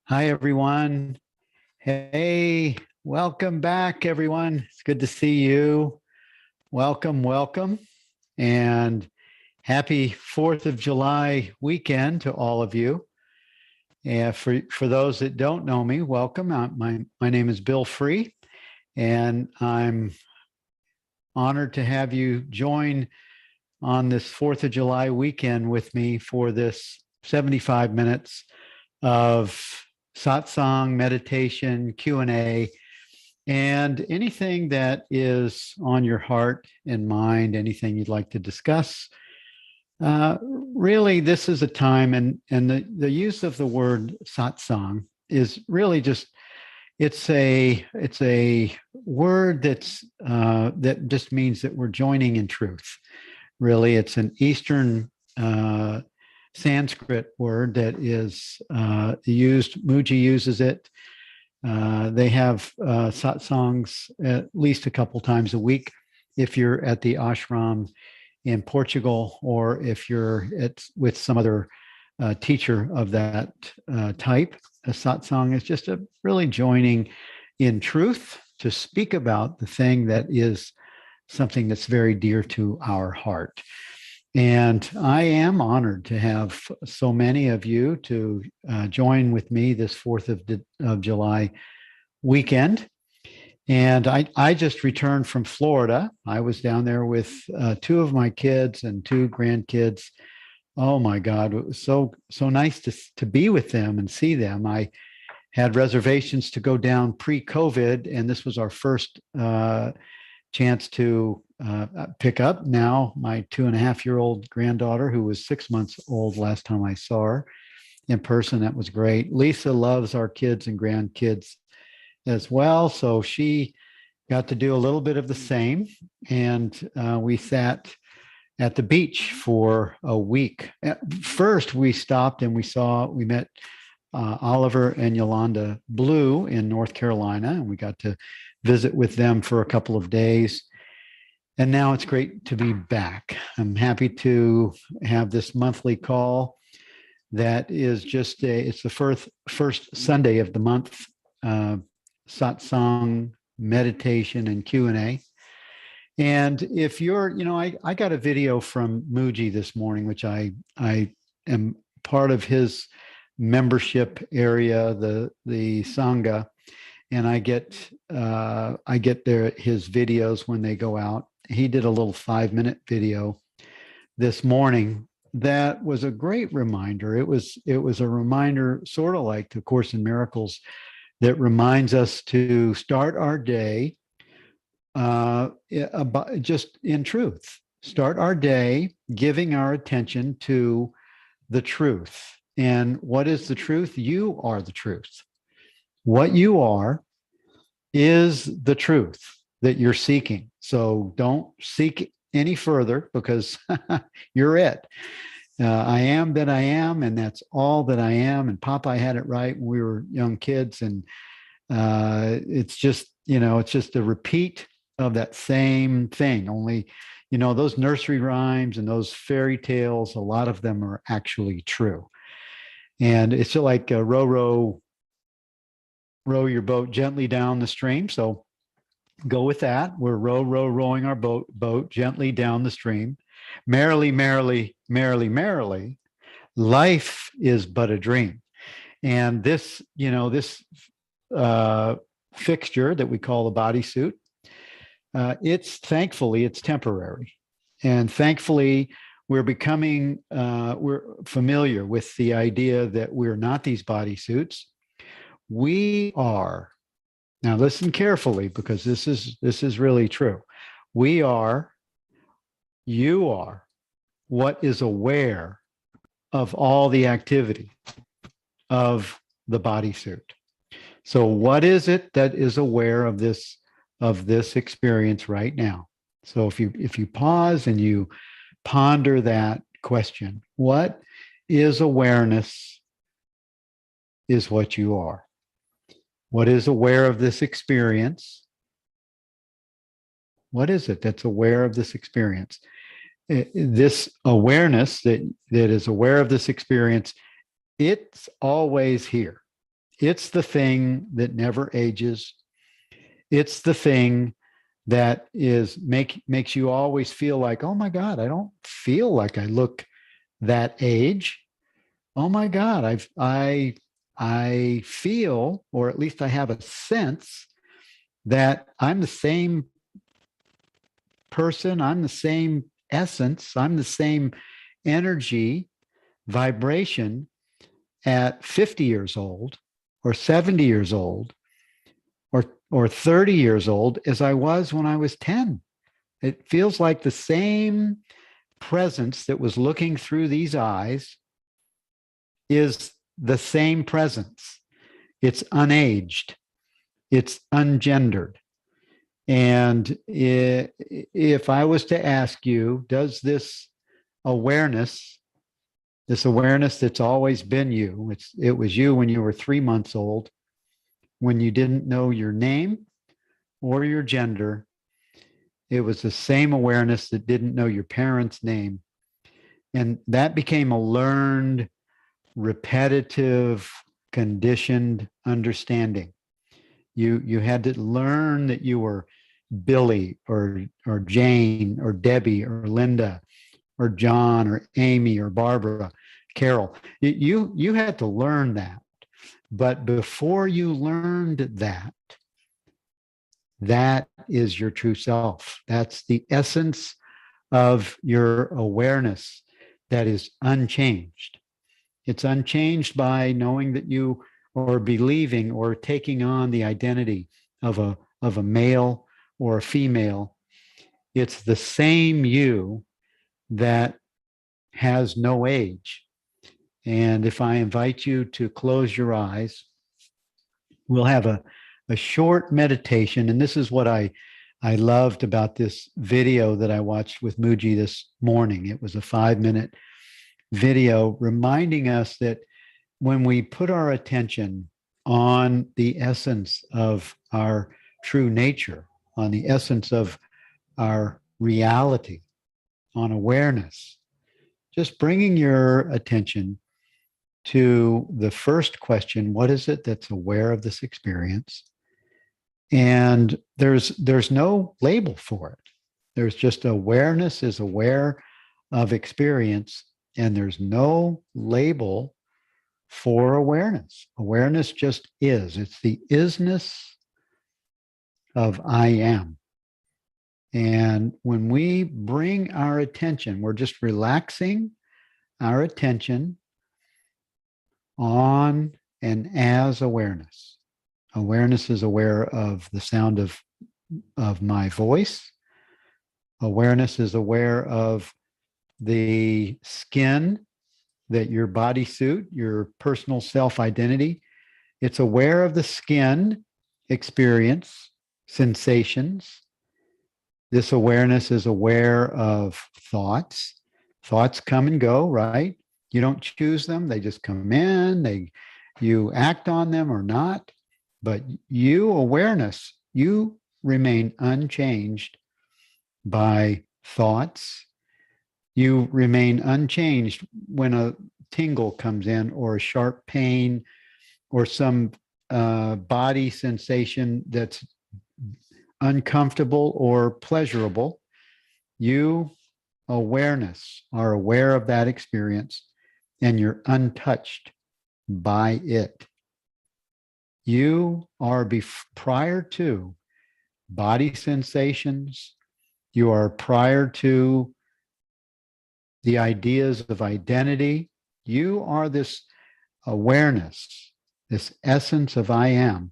Hi, everyone. Hey, welcome back, everyone. It's good to see you. Welcome, welcome. And happy 4th of July weekend to all of you. And for those that don't know me, welcome. My name is Bill Free, and I'm honored to have you join on this 4th of July weekend with me for this 75 minutes of satsang, meditation, Q&A, and anything that is on your heart and mind, anything you'd like to discuss. Really, this is a time, and the use of the word satsang is really just it's a word that just means that we're joining in truth. Really, it's an Eastern Sanskrit word that is used. Muji uses it. They have satsangs at least a couple times a week if you're at the ashram in Portugal, or if you're with some other teacher of that type. A satsang is just a really joining in truth to speak about the thing that is something that's very dear to our heart. And I am honored to have so many of you to join with me this 4th of July weekend. And I just returned from Florida. I was down there with 2 of my kids and 2 grandkids. Oh my God, it was so nice to be with them and see them. I had reservations to go down pre-COVID, and this was our first chance to pick up now my 2.5-year-old granddaughter, who was 6 months old last time I saw her in person. That was great. Lisa loves our kids and grandkids as well, so she got to do a little bit of the same. And we sat at the beach for a week. First, we stopped and we met Oliver and Yolanda Blue in North Carolina, and we got to visit with them for a couple of days. And now it's great to be back. I'm happy to have this monthly call that is just it's the first Sunday of the month, satsang, meditation, and Q&A. And if you're, I got a video from Muji this morning, which I am part of his membership area, the Sangha, and I get his videos when they go out. He did a little 5-minute video this morning that was a great reminder. It was a reminder, sort of like the Course in Miracles, that reminds us to start our day just in truth. Start our day giving our attention to the truth. And what is the truth? You are the truth. What you are is the truth that you're seeking. So don't seek any further, because you're it. I am that I am, and that's all that I am. And Popeye had it right when we were young kids. And it's just a repeat of that same thing. Only, those nursery rhymes and those fairy tales, a lot of them are actually true. And it's like row your boat gently down the stream. So go with that. We're rowing our boat gently down the stream. Merrily, merrily, merrily, merrily, life is but a dream. And this fixture that we call the bodysuit, it's temporary. And thankfully, we're familiar with the idea that we're not these bodysuits. We are. Now listen carefully, because this is really true. You are what is aware of all the activity of the bodysuit. So what is it that is aware of this experience right now? So if you pause and you ponder that question, what is awareness, is what you are. What is aware of this experience? What is it that's aware of this experience? This awareness that is aware of this experience, it's always here. It's the thing that never ages. It's the thing that makes you always feel like, oh my God, I don't feel like I look that age. Oh my God, I feel, or at least I have a sense that I'm the same person, I'm the same essence, I'm the same energy, vibration at 50 years old or 70 years old or 30 years old as I was when I was 10. It feels like the same presence that was looking through these eyes is the same presence. It's unaged, it's ungendered. And if I was to ask you, does awareness, this awareness that's always been you, it was you when you were 3 months old, when you didn't know your name or your gender, it was the same awareness that didn't know your parents' name. And that became a learned, repetitive, conditioned understanding. You had to learn that you were Billy or Jane or Debbie or Linda or John or Amy or Barbara, Carol. You had to learn that. But before you learned that, that is your true self. That's the essence of your awareness that is unchanged. It's unchanged by knowing that you or believing or taking on the identity of a male or a female. It's the same you that has no age. And if I invite you to close your eyes, we'll have a short meditation. And this is what I loved about this video that I watched with Muji this morning. It was a 5-minute video reminding us that when we put our attention on the essence of our true nature, on the essence of our reality, on awareness, just bringing your attention to the first question, what is it that's aware of this experience? And there's no label for it. There's just awareness is aware of experience, and there's no label for awareness. Awareness just is. It's the isness of I am. And when we bring our attention, we're just relaxing our attention on and as awareness. Awareness is aware of the sound of my voice. Awareness is aware of the skin that your bodysuit, your personal self-identity, it's aware of the skin experience, sensations. This awareness is aware of thoughts. Thoughts come and go, right? You don't choose them. They just come in. You act on them or not. But you, awareness, you remain unchanged by thoughts. You remain unchanged when a tingle comes in or a sharp pain or some body sensation that's uncomfortable or pleasurable. You, awareness, are aware of that experience and you're untouched by it. You are prior to body sensations. You are prior to the ideas of identity. You are this awareness, this essence of I am,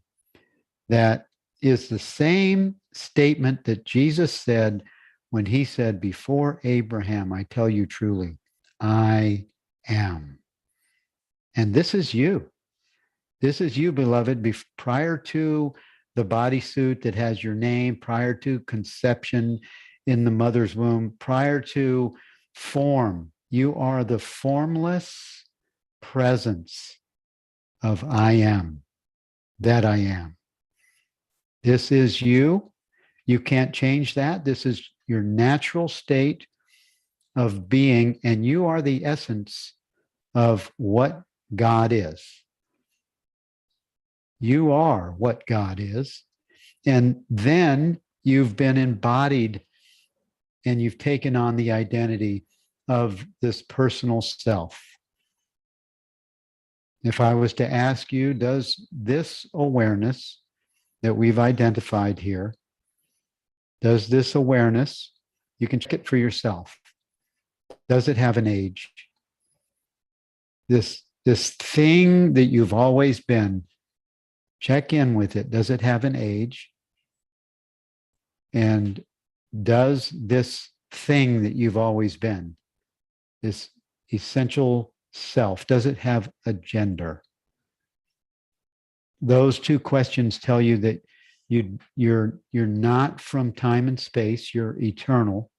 that is the same statement that Jesus said when he said, before Abraham, I tell you truly, I am. And this is you. This is you, beloved, prior to the bodysuit that has your name, prior to conception in the mother's womb, prior to form. You are the formless presence of I am, that I am. This is you. You can't change that. This is your natural state of being, and you are the essence of what God is. You are what God is. And then you've been embodied and you've taken on the identity of this personal self. If I was to ask you, does this awareness that we've identified here, does this awareness, you can check it for yourself, does it have an age? This thing that you've always been, check in with it. Does it have an age? And does this thing that you've always been, this essential self, does it have a gender? Those two questions tell you that you're not from time and space, you're eternal.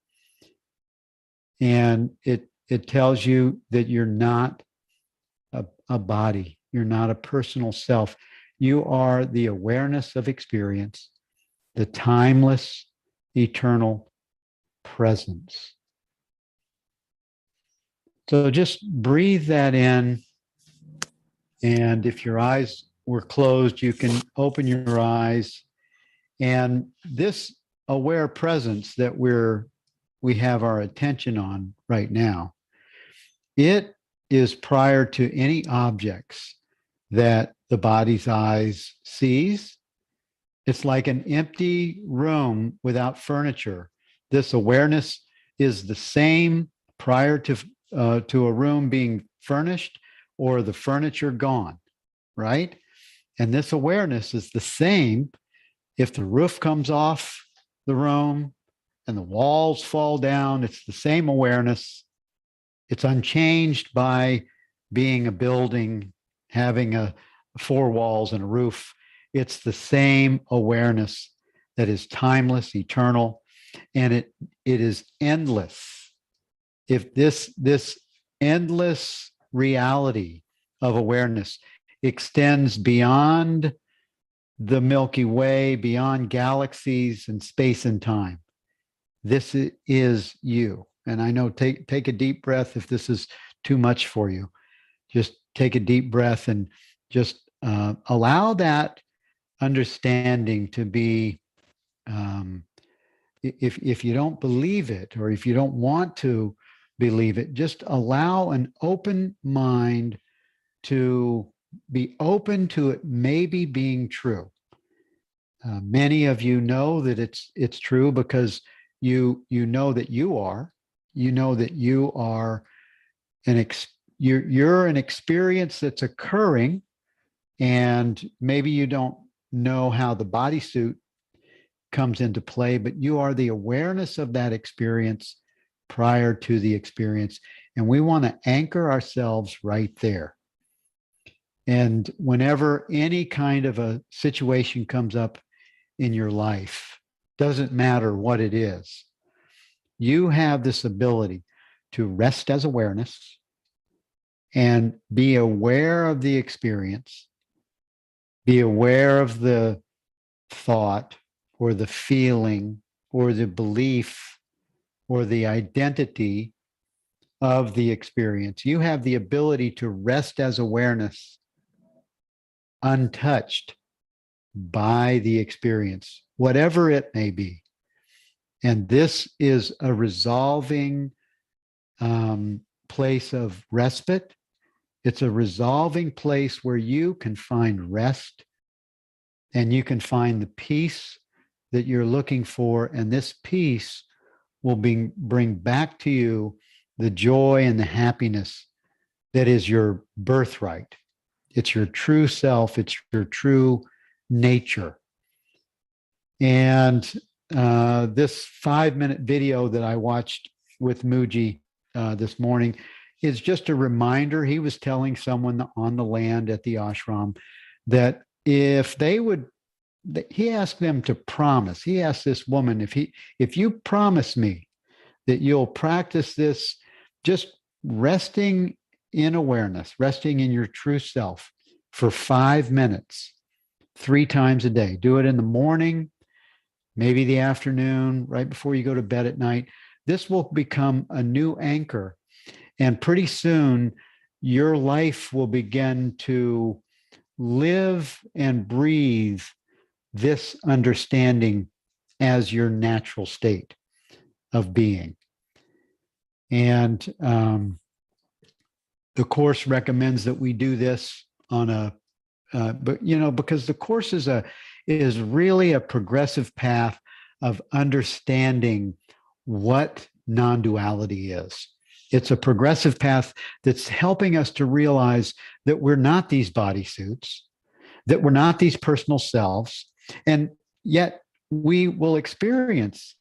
And it tells you that you're not a body, you're not a personal self. You are the awareness of experience, the timeless, eternal presence. So just breathe that in. And if your eyes were closed, you can open your eyes. And this aware presence that we have our attention on right now, it is prior to any objects that the body's eyes sees. It's like an empty room without furniture. This awareness is the same prior to a room being furnished or the furniture gone, right? And this awareness is the same if the roof comes off the room and the walls fall down. It's the same awareness. It's unchanged by being a building, having four walls and a roof. It's the same awareness that is timeless, eternal, and it is endless. If this endless reality of awareness extends beyond the Milky Way, beyond galaxies and space and time, this is you. And I know, take a deep breath if this is too much for you. Just take a deep breath and just allow that understanding to be, if you don't believe it or if you don't want to believe it, just allow an open mind to be open to it maybe being true. Many of you know that it's true because you know that you are. You know that you are you're an experience that's occurring, and maybe you don't know how the bodysuit comes into play, but you are the awareness of that experience prior to the experience. And we want to anchor ourselves right there. And whenever any kind of a situation comes up in your life, doesn't matter what it is, you have this ability to rest as awareness and be aware of the experience, be aware of the thought or the feeling or the belief or the identity of the experience. You have the ability to rest as awareness, untouched by the experience, whatever it may be. And this is a resolving place of respite. It's a resolving place where you can find rest and you can find the peace that you're looking for. And this peace will bring back to you the joy and the happiness that is your birthright. It's your true self. It's your true nature. And this 5-minute video that I watched with Muji this morning is just a reminder. He was telling someone on the land at the ashram that if they would, he asked them to promise. He asked this woman, if you promise me that you'll practice this, just resting in awareness, resting in your true self for 5 minutes, 3 times a day. Do it in the morning, maybe the afternoon, right before you go to bed at night. This will become a new anchor. And pretty soon, your life will begin to live and breathe this understanding as your natural state of being. And the Course recommends that we do this on a, but because the Course is really a progressive path of understanding what non-duality is. It's a progressive path that's helping us to realize that we're not these bodysuits, that we're not these personal selves, and yet we will experience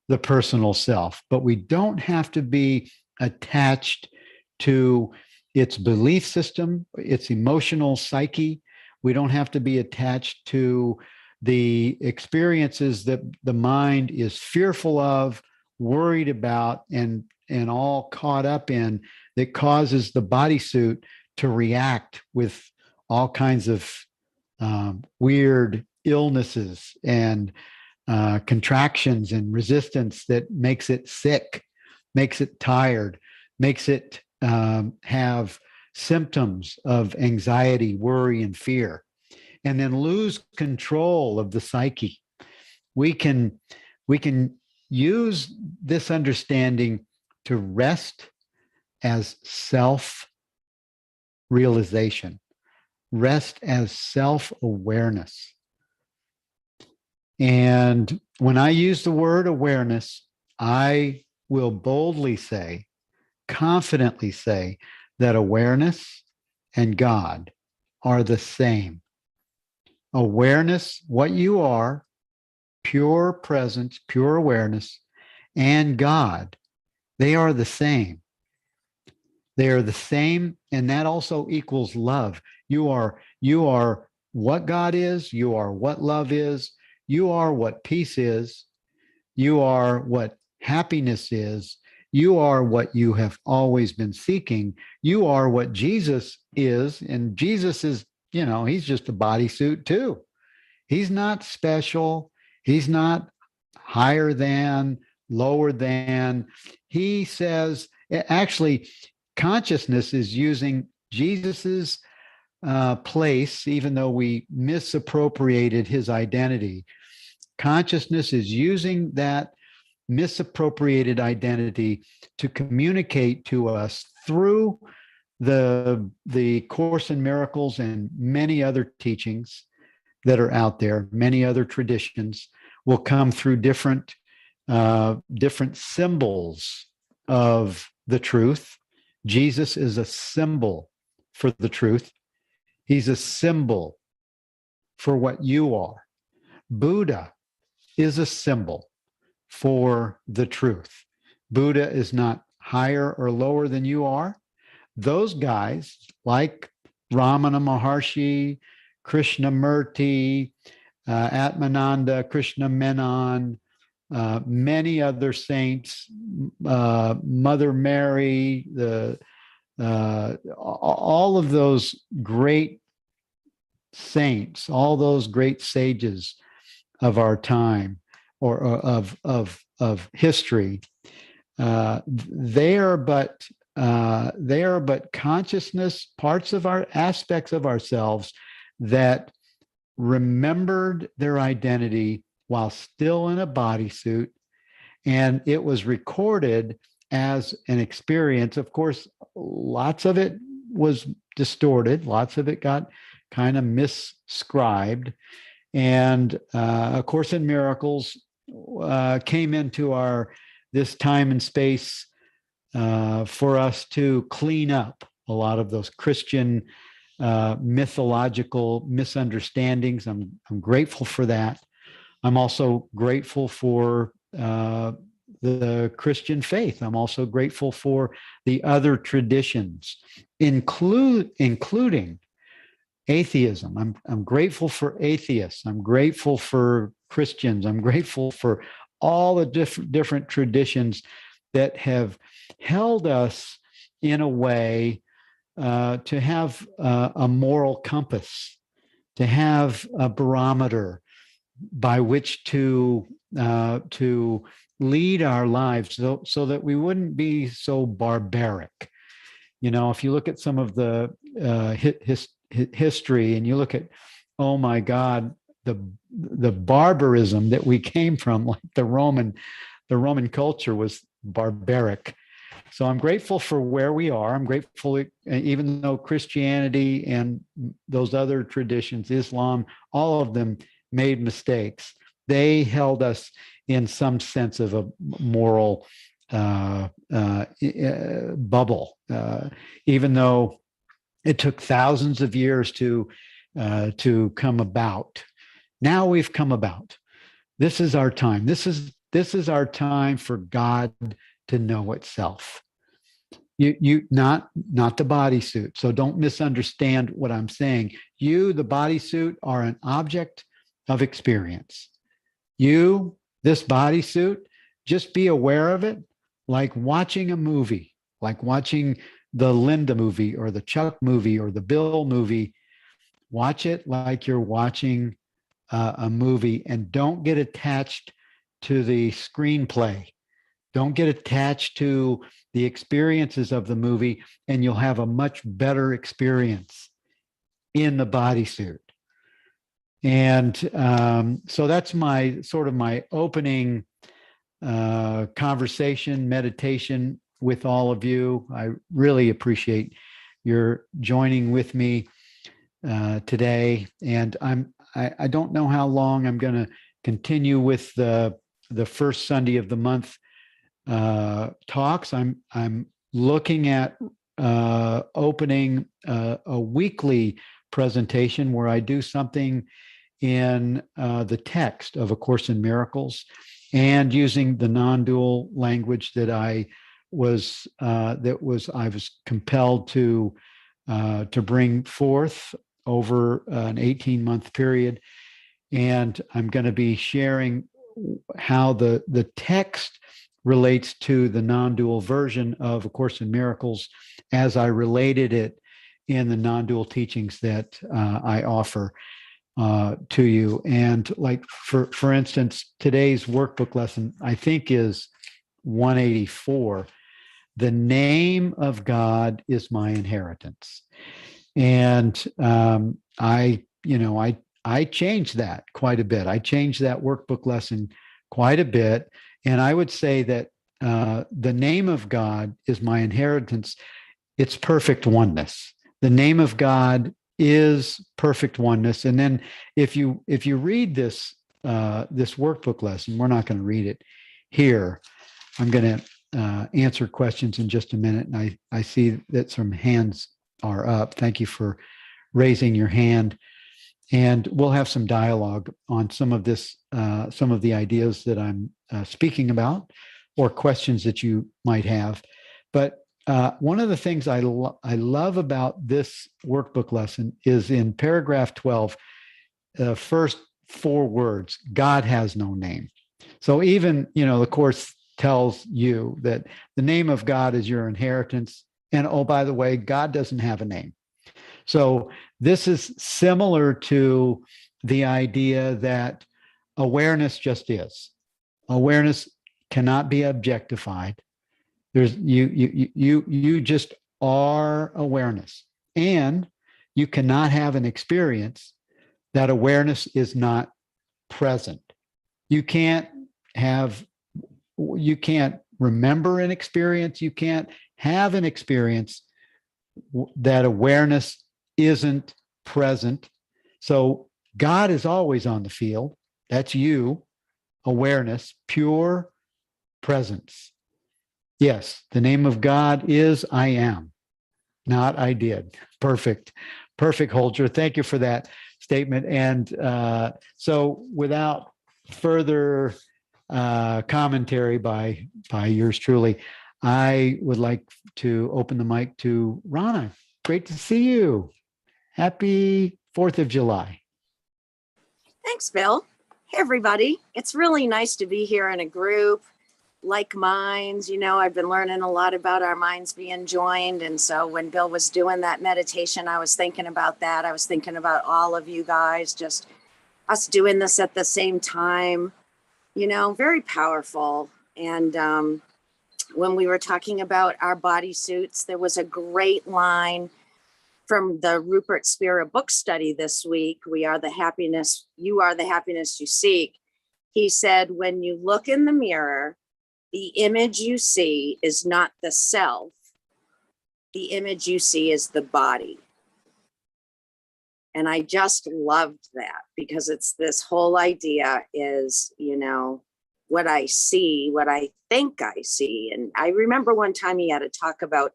the personal self, but we don't have to be attached to its belief system, its emotional psyche. We don't have to be attached to the experiences that the mind is fearful of, worried about, and all caught up in, that causes the bodysuit to react with all kinds of weird illnesses and contractions and resistance that makes it sick, makes it tired, makes it have symptoms of anxiety, worry, and fear, and then lose control of the psyche. We can use this understanding to rest as self-realization, rest as self-awareness. And when I use the word awareness, I will boldly say, confidently say, that awareness and God are the same. Awareness, what you are, pure presence, pure awareness, and God, they are the same. They are the same, and that also equals love. You are what God is, you are what love is, you are what peace is, you are what happiness is, you are what you have always been seeking, you are what Jesus is, and Jesus is, he's just a bodysuit too. He's not special. He's not higher than, lower than. He says, actually, consciousness is using Jesus's place, even though we misappropriated his identity. Consciousness is using that misappropriated identity to communicate to us through the Course in Miracles and many other teachings that are out there. Many other traditions will come through different symbols of the truth. Jesus is a symbol for the truth. He's a symbol for what you are. Buddha is a symbol for the truth. Buddha is not higher or lower than you are. Those guys, like Ramana Maharshi, Krishnamurti, Atmananda, Krishna Menon, many other saints, Mother Mary, all of those great saints, all those great sages of our time or of history, they are but consciousness, parts of our aspects of ourselves that remembered their identity while still in a bodysuit, and it was recorded as an experience. Of course, lots of it was distorted, lots of it got kind of misscribed, and A Course in Miracles came into this time and space for us to clean up a lot of those Christian mythological misunderstandings. I'm grateful for that. I'm also grateful for the Christian faith. I'm also grateful for the other traditions, including atheism. I'm grateful for atheists. I'm grateful for Christians. I'm grateful for all the different traditions that have held us in a way to have a moral compass, to have a barometer by which to lead our lives, so that we wouldn't be so barbaric. If you look at some of the history and you look at, oh my God, the barbarism that we came from, like the Roman culture was barbaric. So I'm grateful for where we are. I'm grateful, even though Christianity and those other traditions, Islam, all of them made mistakes. They held us in some sense of a moral bubble, even though it took thousands of years to come about. Now we've come about. This is our time. This is our time for God to know itself. You not the bodysuit. So don't misunderstand what I'm saying. You, the bodysuit, are an object of experience. You, this bodysuit, just be aware of it, like watching a movie, like watching the Linda movie or the Chuck movie or the Bill movie. Watch it like you're watching a movie, and don't get attached to the screenplay. Don't get attached to the experiences of the movie, and you'll have a much better experience in the bodysuit. And so that's my sort of my opening conversation, meditation with all of you. I really appreciate your joining with me today. And I don't know how long I'm going to continue with the first Sunday of the month talks. I'm looking at opening a weekly presentation where I do something in the text of A Course in Miracles, and using the non-dual language that I was compelled to bring forth over an 18-month period. And I'm going to be sharing how the text relates to the non-dual version of A Course in Miracles as I related it in the non-dual teachings that I offer to you. And like, for instance, today's workbook lesson, I think, is 184. The name of God is my inheritance. And I changed that quite a bit. I changed that workbook lesson quite a bit. And I would say that the name of God is my inheritance. It's perfect oneness. The name of God is perfect oneness. And then if you read this workbook lesson, we're not going to read it here. I'm going to answer questions in just a minute. And I see that some hands are up. Thank you for raising your hand. And we'll have some dialogue on some of the ideas that I'm speaking about, or questions that you might have. But one of the things I love about this workbook lesson is in paragraph 12, the first 4 words: God has no name. So even, the Course tells you that the name of God is your inheritance. And oh, by the way, God doesn't have a name. So this is similar to the idea that awareness just is. Awareness cannot be objectified. There's you just are awareness, and you cannot have an experience that awareness is not present. You can't remember an experience. You can't have an experience that awareness isn't present. So God is always on the field. That's you, awareness, pure presence. Yes, the name of God is I am, not I did. Perfect, Holger. Thank you for that statement. And so without further commentary by yours truly, I would like to open the mic to Rana. Great to see you. Happy 4th of July. Thanks, Bill. Hey, everybody. It's really nice to be here in a group like minds. I've been learning a lot about our minds being joined. And so when Bill was doing that meditation, I was thinking about that. I was thinking about all of you guys, just us doing this at the same time, very powerful. And when we were talking about our bodysuits, there was a great line from the Rupert Spira book study this week, We Are the Happiness, You Are the Happiness You Seek. He said, when you look in the mirror, the image you see is not the self. The image you see is the body. And I just loved that, because it's this whole idea is, you know, what I see, what I think I see. And I remember one time he had to talk about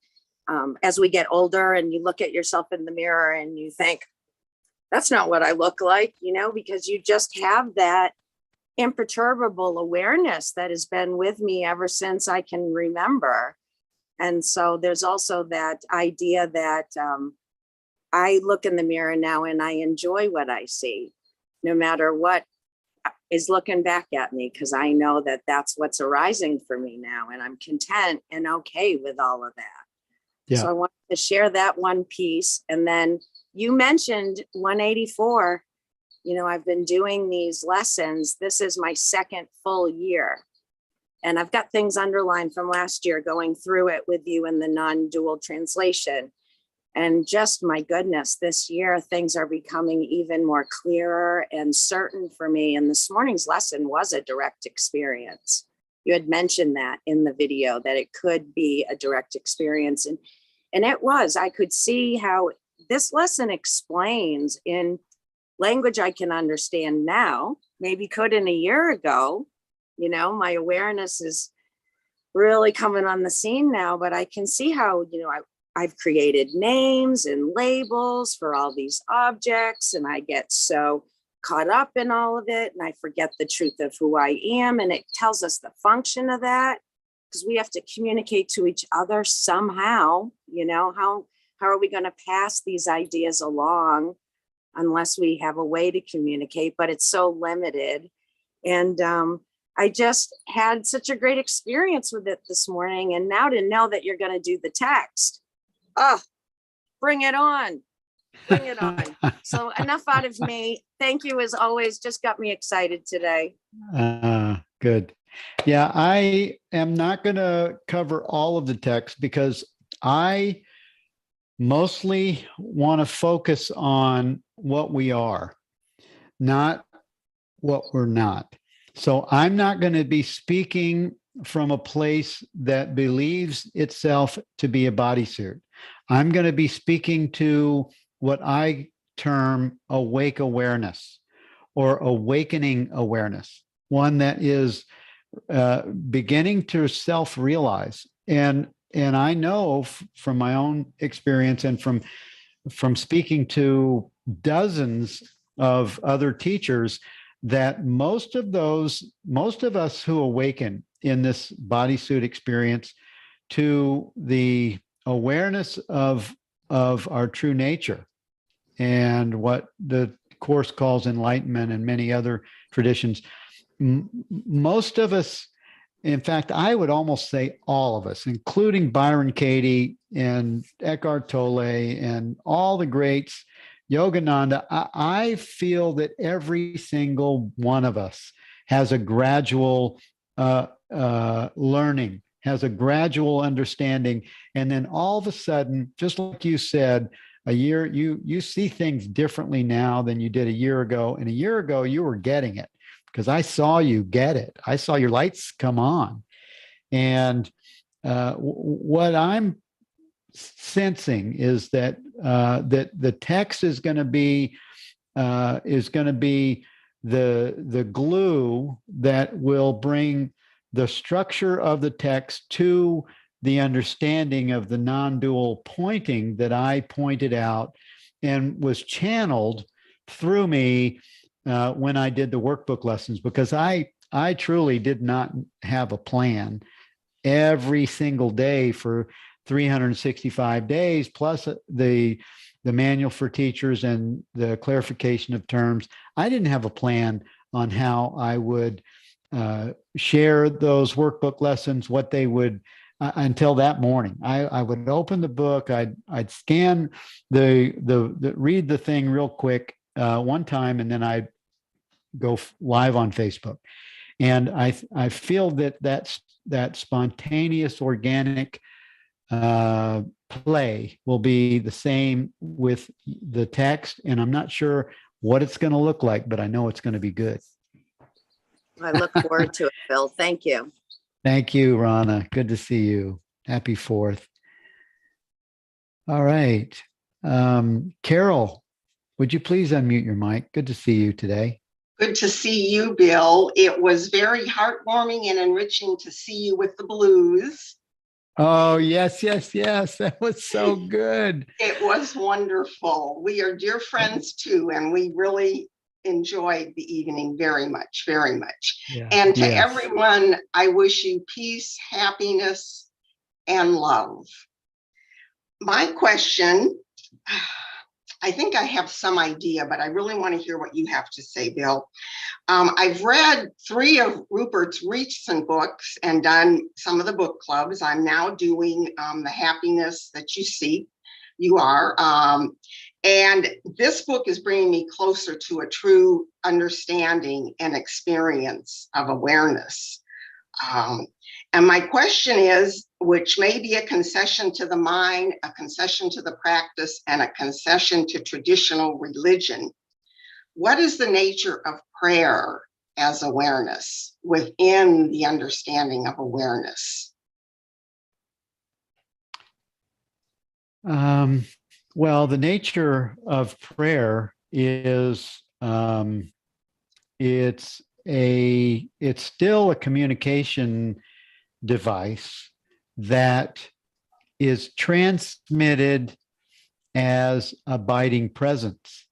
as we get older and you look at yourself in the mirror and you think, that's not what I look like, you know, because you just have that imperturbable awareness that has been with me ever since I can remember. And so there's also that idea that I look in the mirror now and I enjoy what I see, no matter what is looking back at me, because I know that that's what's arising for me now. And I'm content and okay with all of that. Yeah. So I wanted to share that one piece. And then you mentioned 184. You know, I've been doing these lessons. This is my second full year. And I've got things underlined from last year going through it with you in the non-dual translation. And just, my goodness, this year things are becoming even more clearer and certain for me. And this morning's lesson was a direct experience. You had mentioned that in the video, that it could be a direct experience. And it was. I could see how this lesson explains in language I can understand now, maybe could in a year ago. You know, my awareness is really coming on the scene now, but I can see how, you know, I've created names and labels for all these objects, and I get so caught up in all of it, and I forget the truth of who I am. And it tells us the function of that, because we have to communicate to each other somehow. You know, how are we going to pass these ideas along unless we have a way to communicate? But it's so limited. And I just had such a great experience with it this morning. And now to know that you're going to do the text, oh, bring it on. Bring it on. So enough out of me. Thank you as always. Just got me excited today. Good. Yeah, I am not going to cover all of the text because I mostly want to focus on what we are, not what we're not. So I'm not going to be speaking from a place that believes itself to be a bodysuit. I'm going to be speaking to what I term awake awareness or awakening awareness, one that is beginning to self-realize. And I know from my own experience and from speaking to dozens of other teachers that most of us who awaken in this bodysuit experience to the awareness of our true nature and what the Course calls enlightenment and many other traditions, most of us, in fact, I would almost say all of us, including Byron Katie and Eckhart Tolle and all the greats, Yogananda, I feel that every single one of us has a gradual learning, has a gradual understanding. And then all of a sudden, just like you said, a year, you see things differently now than you did a year ago. And a year ago, you were getting it because I saw you get it. I saw your lights come on. And what I'm sensing is that that the text is going to be the glue that will bring the structure of the text to the understanding of the non-dual pointing that I pointed out and was channeled through me when I did the workbook lessons, because I truly did not have a plan every single day for 365 days, plus the manual for teachers and the clarification of terms. I didn't have a plan on how I would share those workbook lessons, what they would, until that morning. I would open the book, I'd scan the read the thing real quick one time, and then I'd go live on Facebook. And I feel that spontaneous, organic play will be the same with the text, and I'm not sure what it's going to look like, but I know it's going to be good. I look forward to it, Bill. Thank you. Thank you, Rana. Good to see you. Happy 4th. All right. Carol, would you please unmute your mic? Good to see you today. Good to see you, Bill. It was very heartwarming and enriching to see you with the blues. Oh, yes, yes, yes. That was so good. It was wonderful. We are dear friends too, and we really enjoyed the evening very much, very much. Yeah. And to Yes. everyone, I wish you peace, happiness, and love. My question, I think I have some idea, but I really want to hear what you have to say, Bill. I've read 3 of Rupert's recent books and done some of the book clubs. I'm now doing The Happiness That You Seek. You are. And this book is bringing me closer to a true understanding and experience of awareness. And my question is, which may be a concession to the mind, a concession to the practice, and a concession to traditional religion, what is the nature of prayer as awareness within the understanding of awareness? Well, the nature of prayer is it's still a communication device that is transmitted as abiding presence.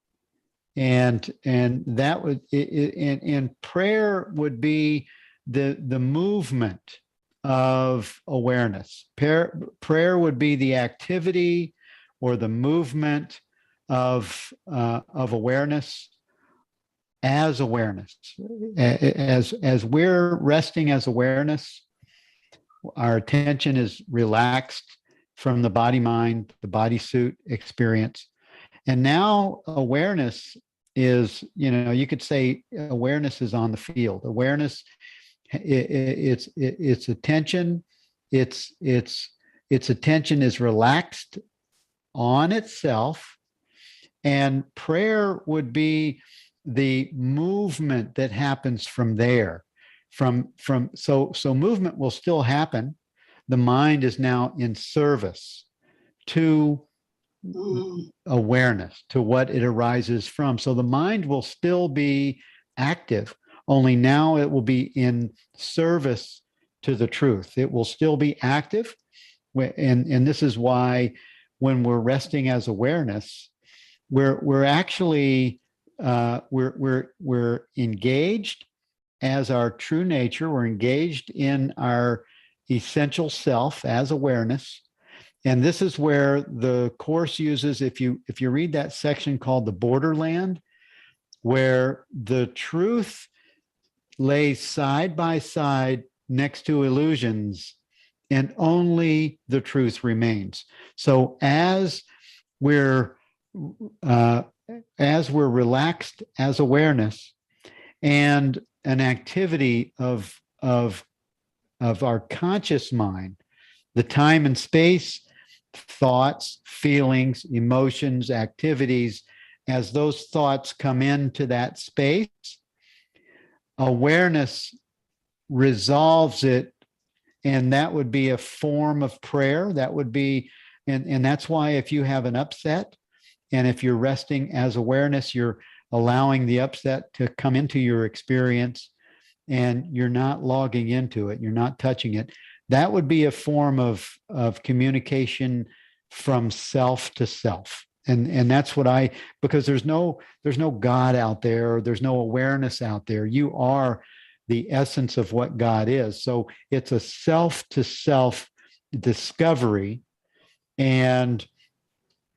And that would and prayer would be the movement of awareness. Prayer would be the activity or the movement of awareness as awareness. As we're resting as awareness, our attention is relaxed from the body-mind, the bodysuit experience. And now awareness is, you could say awareness is on the field. Awareness, its attention, its attention is relaxed on itself. And prayer would be the movement that happens from there. So movement will still happen. The mind is now in service to awareness, to what it arises from. So the mind will still be active, only now it will be in service to the truth. It will still be active. And this is why when we're resting as awareness, we're actually we're engaged as our true nature. We're engaged in our essential self as awareness. And this is where the Course uses, if you read that section called the borderland, where the truth lays side by side next to illusions, and only the truth remains. So as we're relaxed as awareness, and an activity of our conscious mind, the time and space, thoughts, feelings, emotions, activities, as those thoughts come into that space, awareness resolves it. And that would be a form of prayer. That would be, and that's why if you have an upset, and if you're resting as awareness, you're allowing the upset to come into your experience, and you're not logging into it, you're not touching it. That would be a form of communication from self to self. And that's what because there's no God out there, there's no awareness out there. You are the essence of what God is. So it's a self to self discovery, and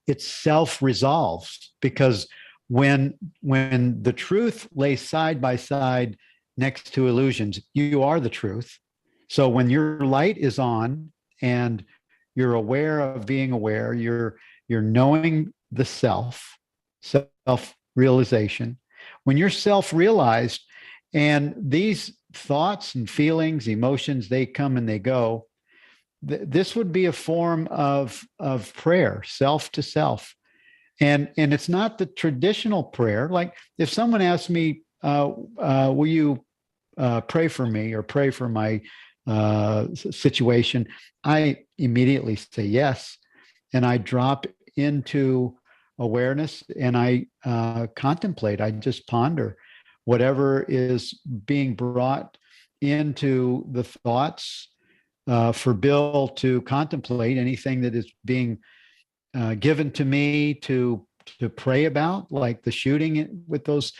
it self resolves, because when the truth lays side by side next to illusions, you are the truth. So when your light is on and you're aware of being aware, you're knowing the self-realization. When you're self-realized, and these thoughts and feelings, emotions, they come and they go, this would be a form of prayer, self to self. And it's not the traditional prayer. Like if someone asks me, will you pray for me or pray for my situation, I immediately say yes. And I drop into awareness and I contemplate, I just ponder whatever is being brought into the thoughts for Bill to contemplate, anything that is being given to me to pray about, like the shooting with those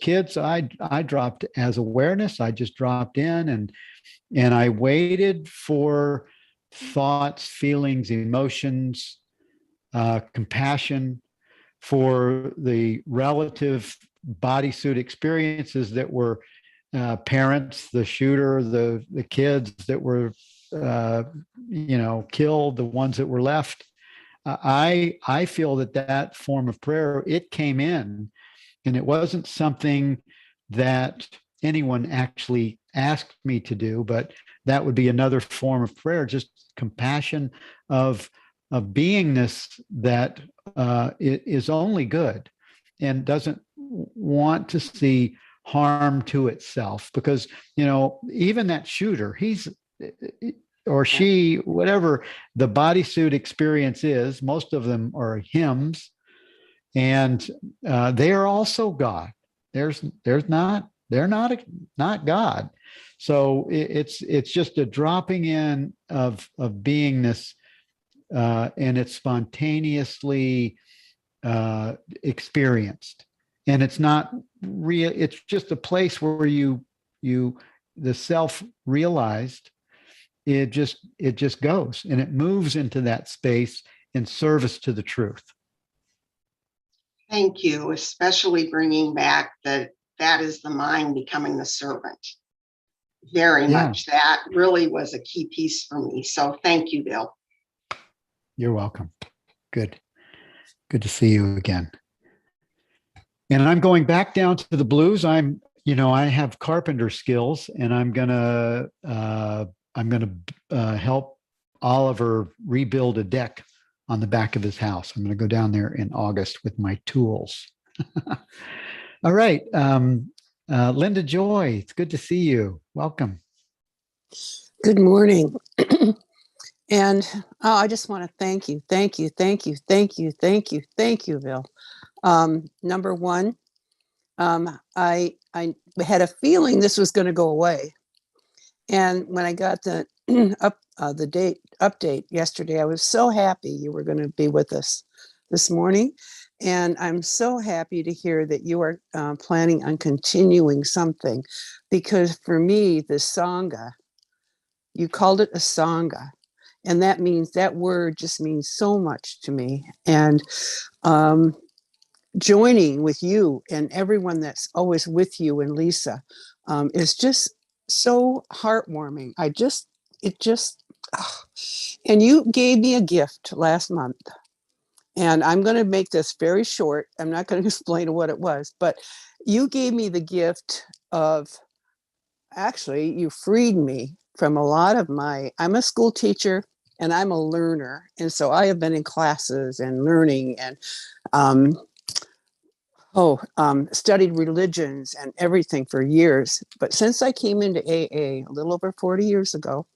kids. I dropped as awareness. I just dropped in and I waited for thoughts, feelings, emotions, compassion for the relative bodysuit experiences that were parents, the shooter, the kids that were killed, the ones that were left. I feel that form of prayer, it came in, and it wasn't something that anyone actually asked me to do, but that would be another form of prayer, just compassion of beingness that is only good and doesn't want to see harm to itself. Because even that shooter, he's or she, whatever the bodysuit experience is, most of them are hymns, and they are also God. They're not God. So it's just a dropping in of beingness, and it's spontaneously experienced, and it's not real. It's just a place where you the self realized. It just goes and it moves into that space in service to the truth. Thank you, especially bringing back that is the mind becoming the servant. Very much. That really was a key piece for me. So thank you, Bill. You're welcome. Good to see you again. And I'm going back down to the blues. I have carpenter skills, and I'm gonna help Oliver rebuild a deck on the back of his house. I'm going to go down there in August with my tools. All right. Linda Joy, it's good to see you. Welcome. Good morning. And I just want to thank you, Bill. Number one, I had a feeling this was going to go away. And when I got the the update yesterday, I was so happy you were going to be with us this morning. And I'm so happy to hear that you are planning on continuing something, because for me, the Sangha, you called it a Sangha, and that word just means so much to me. And joining with you and everyone that's always with you and Lisa is just so heartwarming. And you gave me a gift last month, and I'm going to make this very short. I'm not going to explain what it was, but you gave me the gift of, actually, you freed me from a lot of I'm a school teacher and I'm a learner. And so I have been in classes and learning and studied religions and everything for years. But since I came into AA a little over 40 years ago,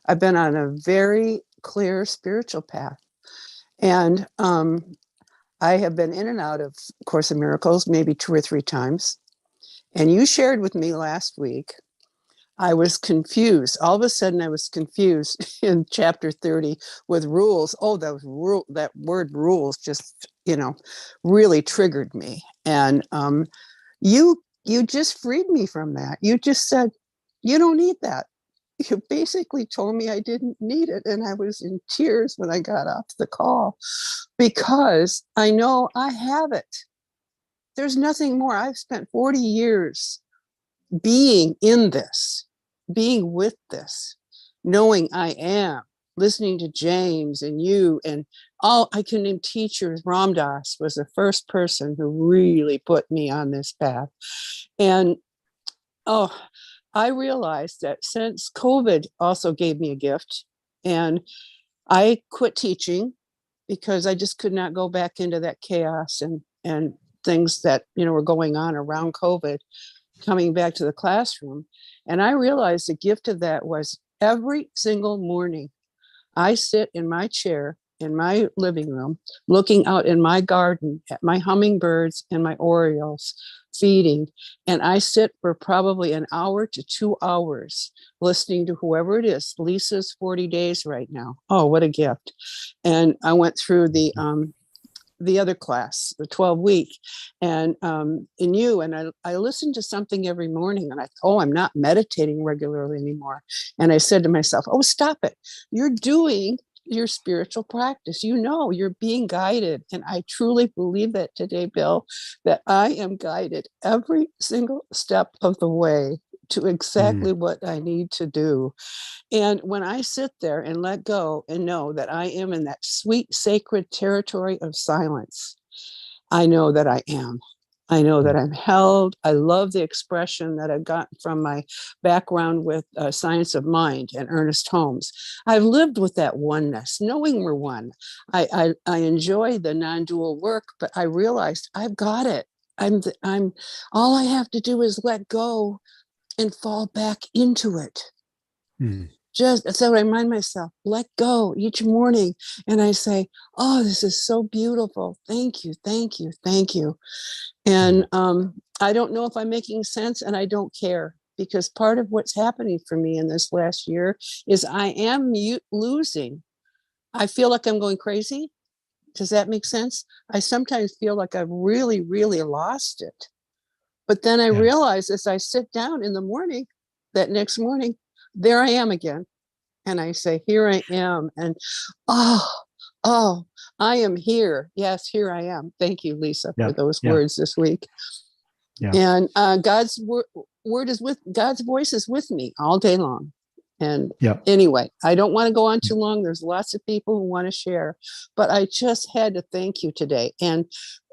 I've been on a very clear spiritual path. And I have been in and out of Course in Miracles maybe 2 or 3 times. And you shared with me last week, I was confused. All of a sudden, I was confused in chapter 30 with rules. Oh, that word rules just, really triggered me. And you just freed me from that. You just said, you don't need that. You basically told me I didn't need it. And I was in tears when I got off the call, because I know I have it. There's nothing more. I've spent 40 years being in this, being with this, knowing I am, listening to James and you and all. I can name teachers. Ram Dass was the first person who really put me on this path. And I realized that since COVID also gave me a gift, And I quit teaching because I just could not go back into that chaos and things that, were going on around COVID, coming back to the classroom. And I realized the gift of that was every single morning I sit in my chair in my living room, looking out in my garden at my hummingbirds and my orioles feeding. And I sit for probably an hour to 2 hours listening to whoever it is. Lisa's 40 days right now. Oh, what a gift. And I went through the other class, the 12-week, and in you, and I listened to something every morning, and I thought, oh, I'm not meditating regularly anymore. And I said to myself, oh, stop it. You're doing your spiritual practice. You're being guided. And I truly believe that today, Bill, that I am guided every single step of the way to exactly what I need to do. And when I sit there and let go and know that I am in that sweet, sacred territory of silence, I know that I am. I know that I'm held. I love the expression that I've gotten from my background with Science of Mind and Ernest Holmes. I've lived with that oneness, knowing we're one. I enjoy the non-dual work, but I realized I've got it. I'm all I have to do is let go and fall back into it. Just so I remind myself, let go each morning. And I say, oh, this is so beautiful. Thank you, thank you, thank you. And I don't know if I'm making sense, and I don't care, because part of what's happening for me in this last year is I am losing. I feel like I'm going crazy. Does that make sense? I sometimes feel like I've really, really lost it. But then I realize as I sit down in the morning, that next morning, there I am again. And I say, here I am. And oh, I am here. Yes, here I am. Thank you, Lisa, for those words this week. And God's word is God's voice is with me all day long. And anyway, I don't want to go on too long. There's lots of people who want to share, but I just had to thank you today. And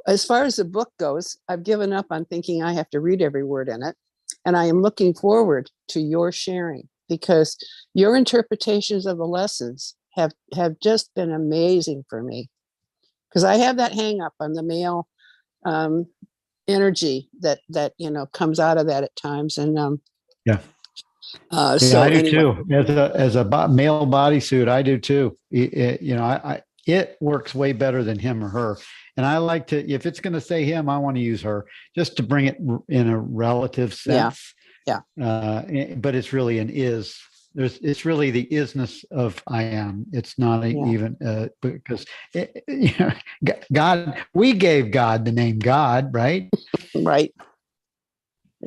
as far as the book goes, I've given up on thinking I have to read every word in it. And I am looking forward to your sharing, because your interpretations of the lessons have just been amazing for me. Because I have that hang up on the male energy that comes out of that at times. And so I do anyway. too. As a male bodysuit, I do too. It works way better than him or her. And I like to, if it's going to say him, I want to use her just to bring it in a relative sense. But it's really an is. It's really the isness of I am. It's not even because God. We gave God the name God, right? Right.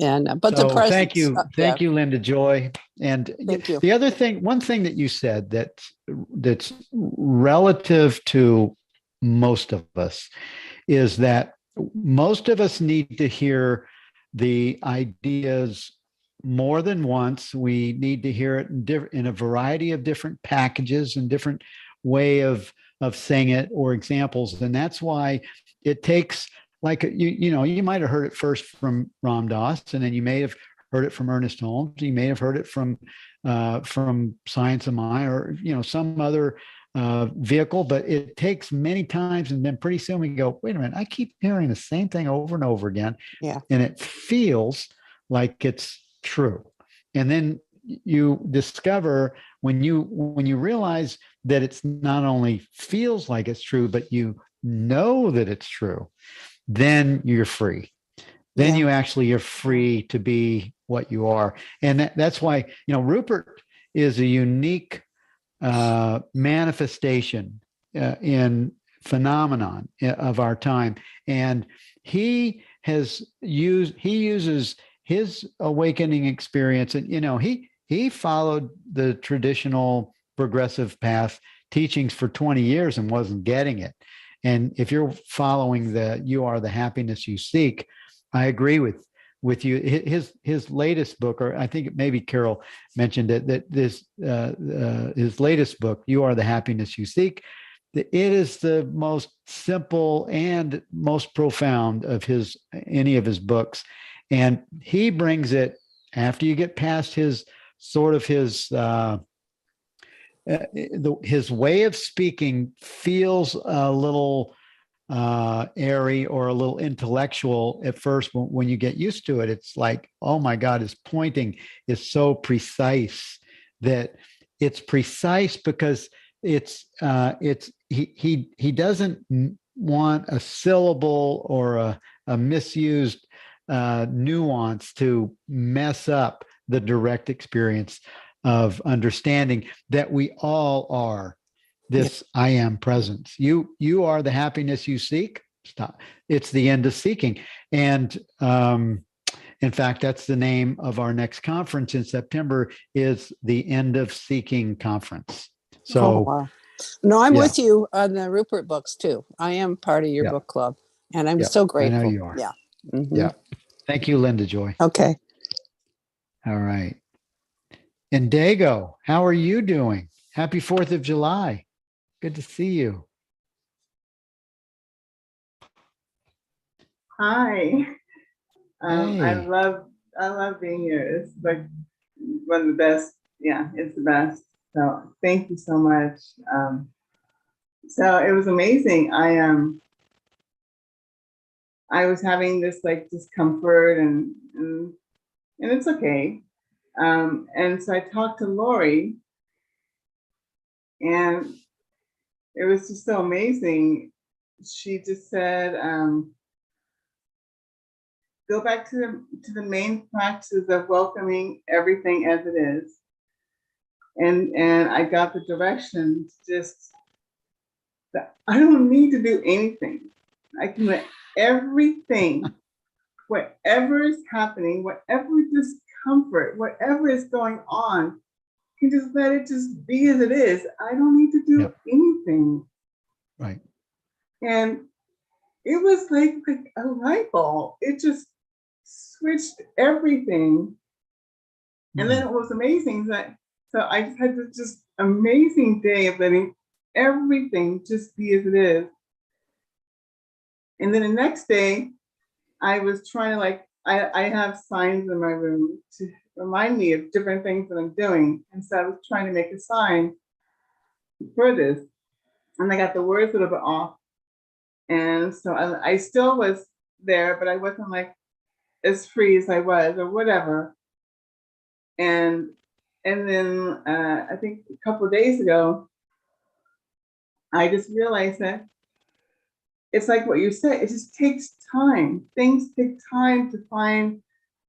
And but so the presence. Thank you, Linda Joy. And thank you. The other thing, one thing that you said that's relative to most of us is that most of us need to hear the ideas more than once. We need to hear it in a variety of different packages and different way of saying it or examples. And that's why it takes, like, you might have heard it first from Ram Dass, and then you may have heard it from Ernest Holmes. You may have heard it from Science of Mind, or some other vehicle. But it takes many times, and then pretty soon we go, wait a minute, I keep hearing the same thing over and over again, and it feels like it's true. And then you discover when you realize that it's not only feels like it's true, but you know that it's true, then you're free. Then you're free to be what you are. And that's why, Rupert is a unique manifestation in phenomenon of our time. And he uses his awakening experience. And, he followed the traditional progressive path teachings for 20 years and wasn't getting it. And if you're following you are the happiness you seek, I agree with you. His latest book, or I think maybe Carol mentioned it, that his latest book, You Are the Happiness You Seek, it is the most simple and most profound of any of his books. And he brings it after you get past his his way of speaking feels a little airy or a little intellectual at first. When you get used to it, it's like, oh my God, his pointing is so precise that it's precise because he doesn't want a syllable or a misused nuance to mess up the direct experience of understanding that we all are this I am presence. You are the happiness you seek. Stop. It's the end of seeking. And in fact, that's the name of our next conference in September, is the End of Seeking Conference. So Oh, wow. No, I'm yeah. with you on the Rupert books too. I am part of your Yeah. book club, and I'm Yeah, so I grateful. know you are. Yeah. Mhm. Yeah. Thank you, Linda Joy. Okay. All right. And Dago, how are you doing? Happy 4th of July. Good to see you. Hi. I Hey. love being here. It's like one of the best. Yeah, it's the best. So thank you so much. So it was amazing. I was having this like discomfort and it's okay. And so I talked to Lori, and it was just so amazing. She just said, go back to the main practices of welcoming everything as it is. And I got the directions just that I don't need to do anything. I can let everything, whatever is happening, whatever discomfort, whatever is going on, can just let it just be as it is. I don't need to do anything. Right. And it was like a light bulb. It just switched everything. And then it was amazing that, so I just had this just amazing day of letting everything just be as it is. And then the next day, I was trying to like, I have signs in my room to remind me of different things that I'm doing. And so I was trying to make a sign for this. And I got the words a little bit off. And so I still was there, but I wasn't like as free as I was or whatever. And then I think a couple of days ago, I just realized that it's like what you said, it just takes time. Things take time to find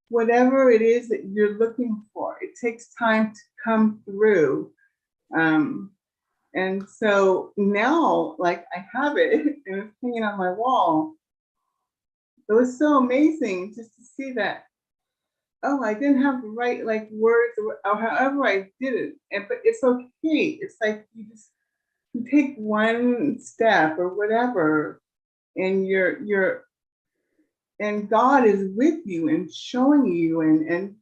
whatever it is that you're looking for. It takes time to come through. And so now, like I have it and it's hanging on my wall. It was so amazing just to see that, oh, I didn't have the right like words or however I did it. But it's okay. It's like you take one step or whatever, and and God is with you and showing you and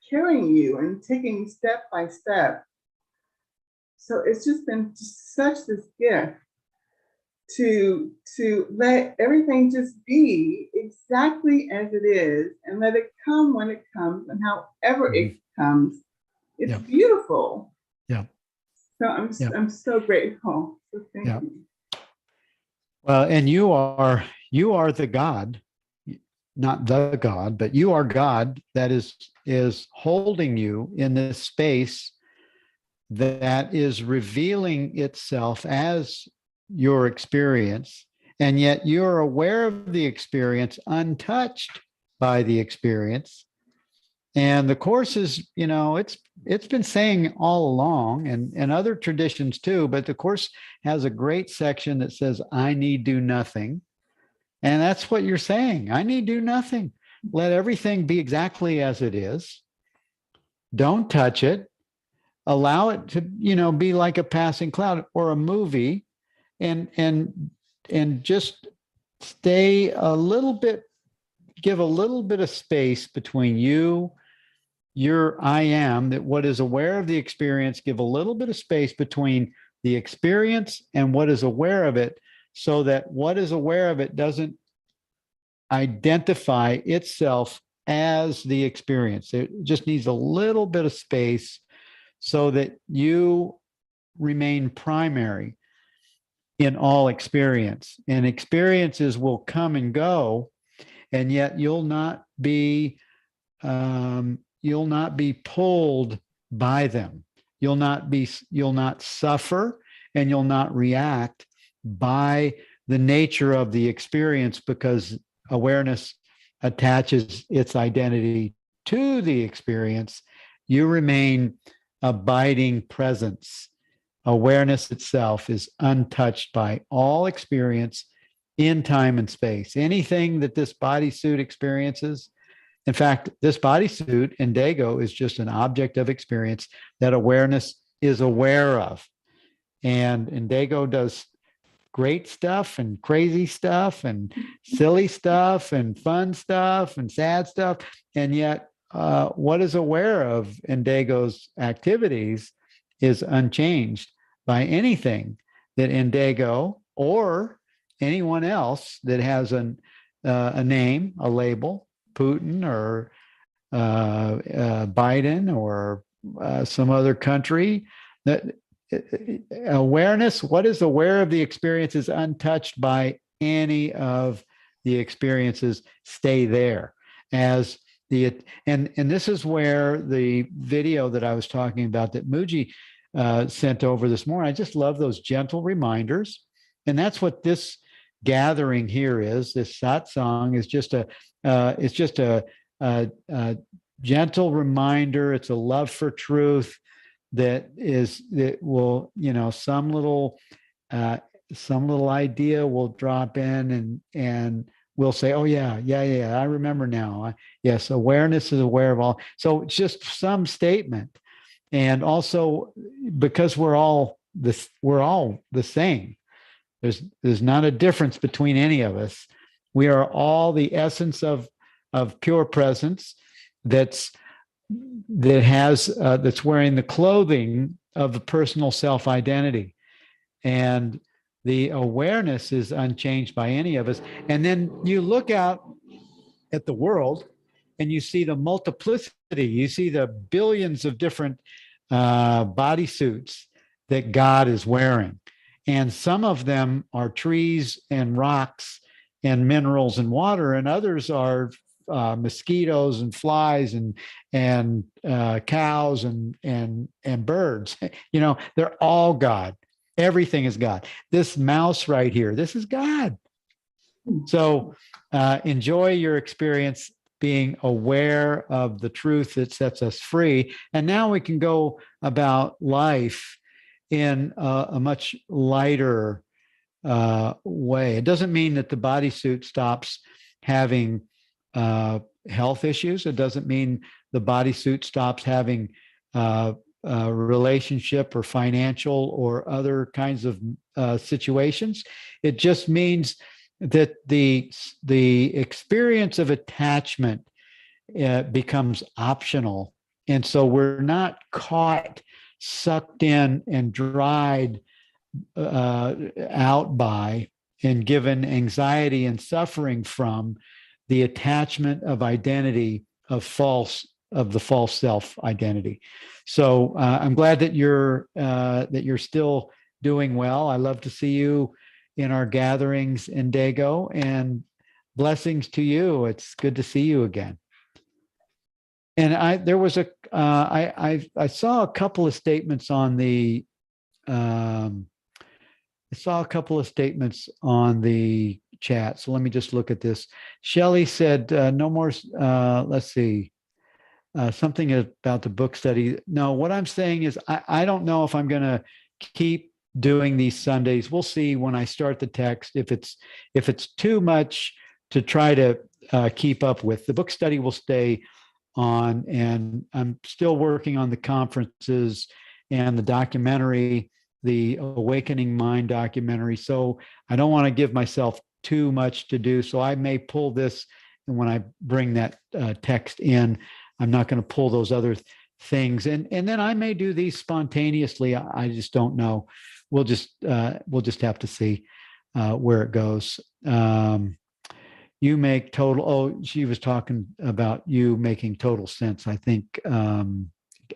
carrying you and taking step by step. So it's just been just such this gift to let everything just be exactly as it is and let it come when it comes and however it comes. It's beautiful. Yeah. So I'm so grateful. So thank you. Well, and you are the God, not the God, but you are God that is holding you in this space that is revealing itself as your experience, and yet you're aware of the experience untouched by the experience. And the Course is, it's been saying all along, and other traditions too, but the Course has a great section that says, I need do nothing. And that's what you're saying. I need do nothing. Let everything be exactly as it is. Don't touch it. Allow it to, be like a passing cloud or a movie, and just stay a little bit, give a little bit of space between your I am, that what is aware of the experience, give a little bit of space between the experience and what is aware of it, so that what is aware of it doesn't identify itself as the experience. It just needs a little bit of space so that you remain primary in all experience, and experiences will come and go, and yet you'll not be pulled by them. You'll not suffer, and you'll not react by the nature of the experience, because awareness attaches its identity to the experience. You remain abiding presence. Awareness itself is untouched by all experience in time and space. Anything that this bodysuit experiences, in fact, this bodysuit, Indigo, is just an object of experience that awareness is aware of. And Indigo does great stuff and crazy stuff and silly stuff and fun stuff and sad stuff. And yet, what is aware of Indigo's activities is unchanged by anything that Indigo or anyone else that has a name, a label, Putin or Biden or some other country, that awareness, what is aware of the experience, is untouched by any of the experiences. Stay there as the, and this is where the video that I was talking about that Muji sent over this morning, I just love those gentle reminders. And that's what this gathering here is. This satsang is just a gentle reminder. It's a love for truth that will, some little idea will drop in, and we'll say, oh yeah, I remember now. Yes, awareness is aware of all. So it's just some statement. And also, because we're all the same. There's not a difference between any of us. We are all the essence of pure presence that's wearing the clothing of the personal self-identity. And the awareness is unchanged by any of us. And then you look out at the world and you see the multiplicity, you see the billions of different bodysuits that God is wearing. And some of them are trees and rocks and minerals and water, and others are mosquitoes and flies and cows and birds. They're all God. Everything is God. This mouse right here, this is God. So enjoy your experience being aware of the truth that sets us free. And now we can go about life in a much lighter way. It doesn't mean that the bodysuit stops having health issues. It doesn't mean the bodysuit stops having relationship or financial or other kinds of situations. It just means that the experience of attachment becomes optional. And so we're not caught, sucked in, and dried out by and given anxiety and suffering from the attachment of identity of the false self identity. So I'm glad that you're still doing well. I love to see you in our gatherings, Indigo, and blessings to you. It's good to see you again. And I saw a couple of statements on the chat. So let me just look at this. Shelley said, no more, let's see, something about the book study. No, what I'm saying is I don't know if I'm going to keep doing these Sundays. We'll see when I start the text. If it's too much to try to keep up with, the book study will stay on, and I'm still working on the conferences and the documentary, the Awakening Mind documentary. So I don't want to give myself too much to do. So I may pull this, and when I bring that text in, I'm not going to pull those other things. And then I may do these spontaneously. I just don't know. We'll just have to see where it goes. You make total. Oh, she was talking about you making total sense. I think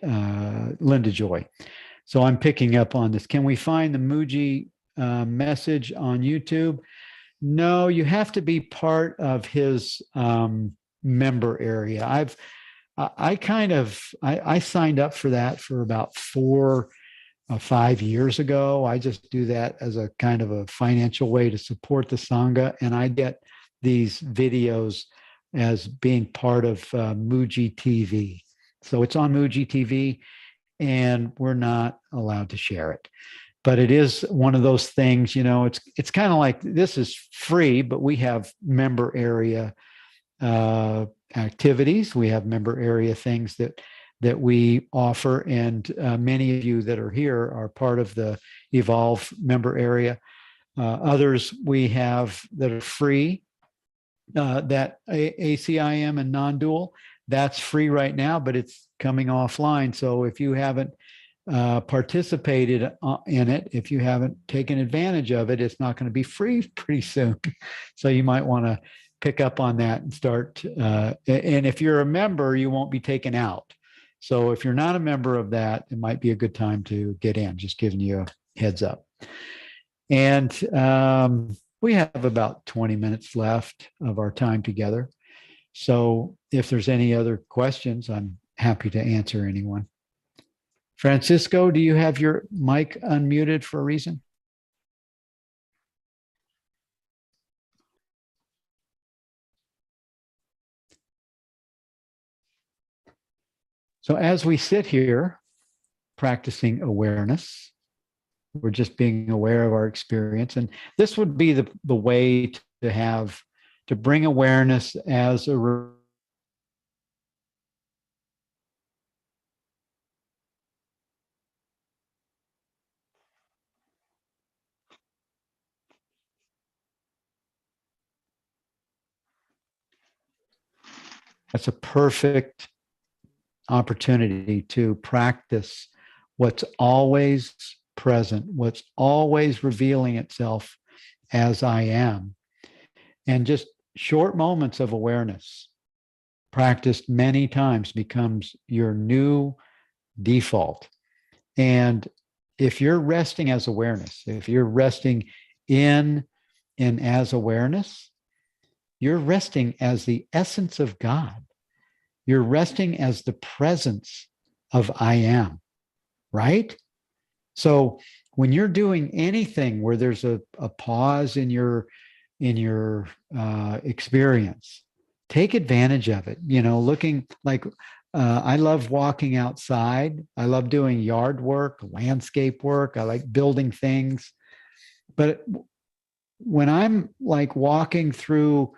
Linda Joy. So I'm picking up on this. Can we find the Muji message on YouTube? No, you have to be part of his member area. I signed up for that for about 5 years ago. I just do that as a kind of a financial way to support the Sangha. And I get these videos as being part of Muji TV. So it's on Muji TV, and we're not allowed to share it. But it is one of those things, it's kind of like, this is free, but we have member area activities. We have member area things that we offer. And many of you that are here are part of the Evolve member area. Others we have that are free, that ACIM and non-dual, that's free right now, but it's coming offline. So if you haven't participated in it, if you haven't taken advantage of it, it's not going to be free pretty soon. So you might want to pick up on that and start. And if you're a member, you won't be taken out. So if you're not a member of that, it might be a good time to get in, just giving you a heads up. And we have about 20 minutes left of our time together. So if there's any other questions, I'm happy to answer anyone. Francisco, do you have your mic unmuted for a reason? So as we sit here practicing awareness, we're just being aware of our experience. And this would be the way to bring awareness as a that's a perfect opportunity to practice what's always present, what's always revealing itself as I am. And just short moments of awareness, practiced many times, becomes your new default. And if you're resting as awareness, if you're resting in and as awareness, you're resting as the essence of God. You're resting as the presence of I am, right? So when you're doing anything where there's a pause in your experience, take advantage of it. Looking like I love walking outside. I love doing yard work, landscape work. I like building things. But when I'm like walking through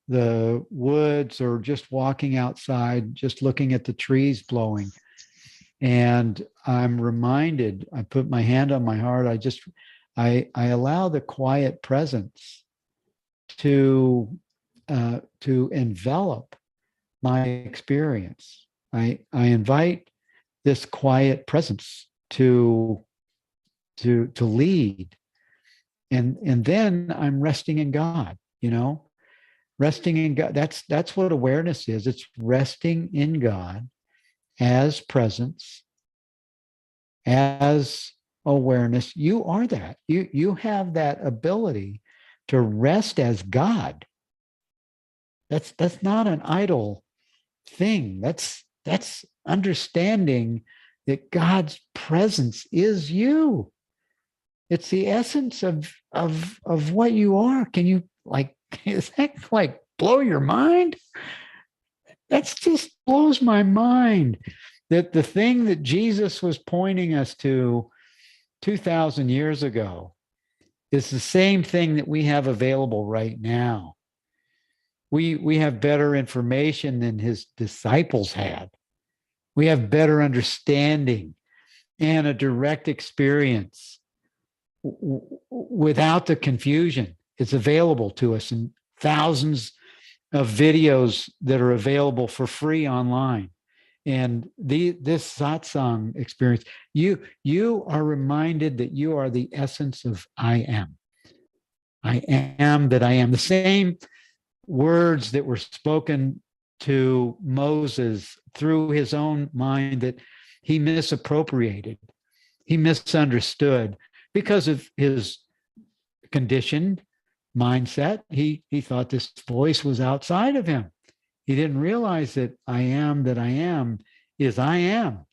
the woods or just walking outside, just looking at the trees blowing, and I'm reminded, I put my hand on my heart, I allow the quiet presence to envelop my experience. I invite this quiet presence to lead, and then I'm resting in God. Resting in God. That's what awareness is. It's resting in God as presence, as awareness. You are that. You have that ability to rest as God. That's not an idle thing. That's understanding that God's presence is you. It's the essence of what you are. Can you is that blow your mind? That's just blows my mind. That the thing that Jesus was pointing us to 2,000 years ago is the same thing that we have available right now. We have better information than his disciples had. We have better understanding and a direct experience without the confusion. It's available to us in thousands of videos that are available for free online. And this satsang experience, you are reminded that you are the essence of I am. I am that I am. The same words that were spoken to Moses through his own mind that he misappropriated He misunderstood because of his conditioned mindset. He thought this voice was outside of him. He didn't realize that I am is I am,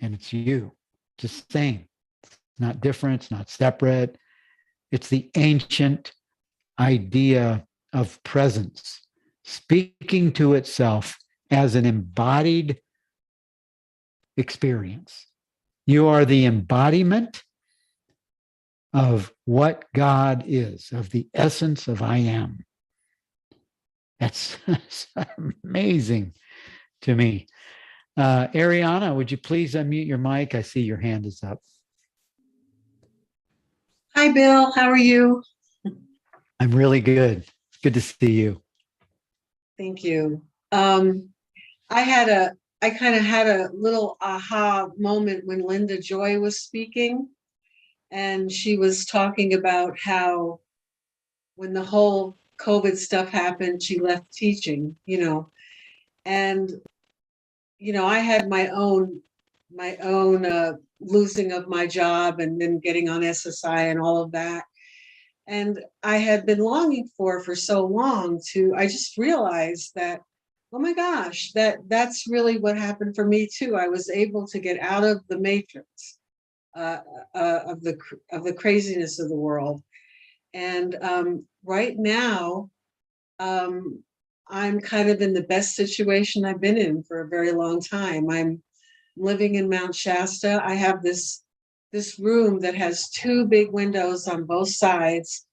and it's you. It's the same. It's not different. It's not separate. It's the ancient idea of presence, speaking to itself as an embodied experience. You are the embodiment of what God is, of the essence of I am. That's amazing to me. Ariana, would you please unmute your mic? I see your hand is up. Hi, Bill. How are you? I'm really good. It's good to see you. Thank you. I kind of had a little aha moment when Linda Joy was speaking, and she was talking about how when the whole COVID stuff happened, she left teaching, and I had my own losing of my job and then getting on SSI and all of that. And I had been longing for so long I just realized that, oh my gosh, that's really what happened for me too. I was able to get out of the matrix of the craziness of the world. And right now, I'm kind of in the best situation I've been in for a very long time. I'm living in Mount Shasta. I have this room that has two big windows on both sides.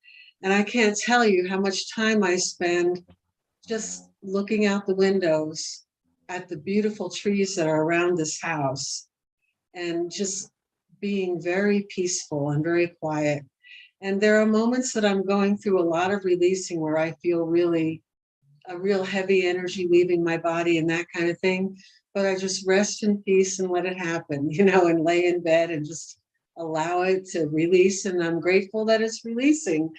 And I can't tell you how much time I spend just looking out the windows at the beautiful trees that are around this house and just being very peaceful and very quiet. And there are moments that I'm going through a lot of releasing where I feel a real heavy energy leaving my body and that kind of thing. But I just rest in peace and let it happen, and lay in bed and just allow it to release. And I'm grateful that it's releasing.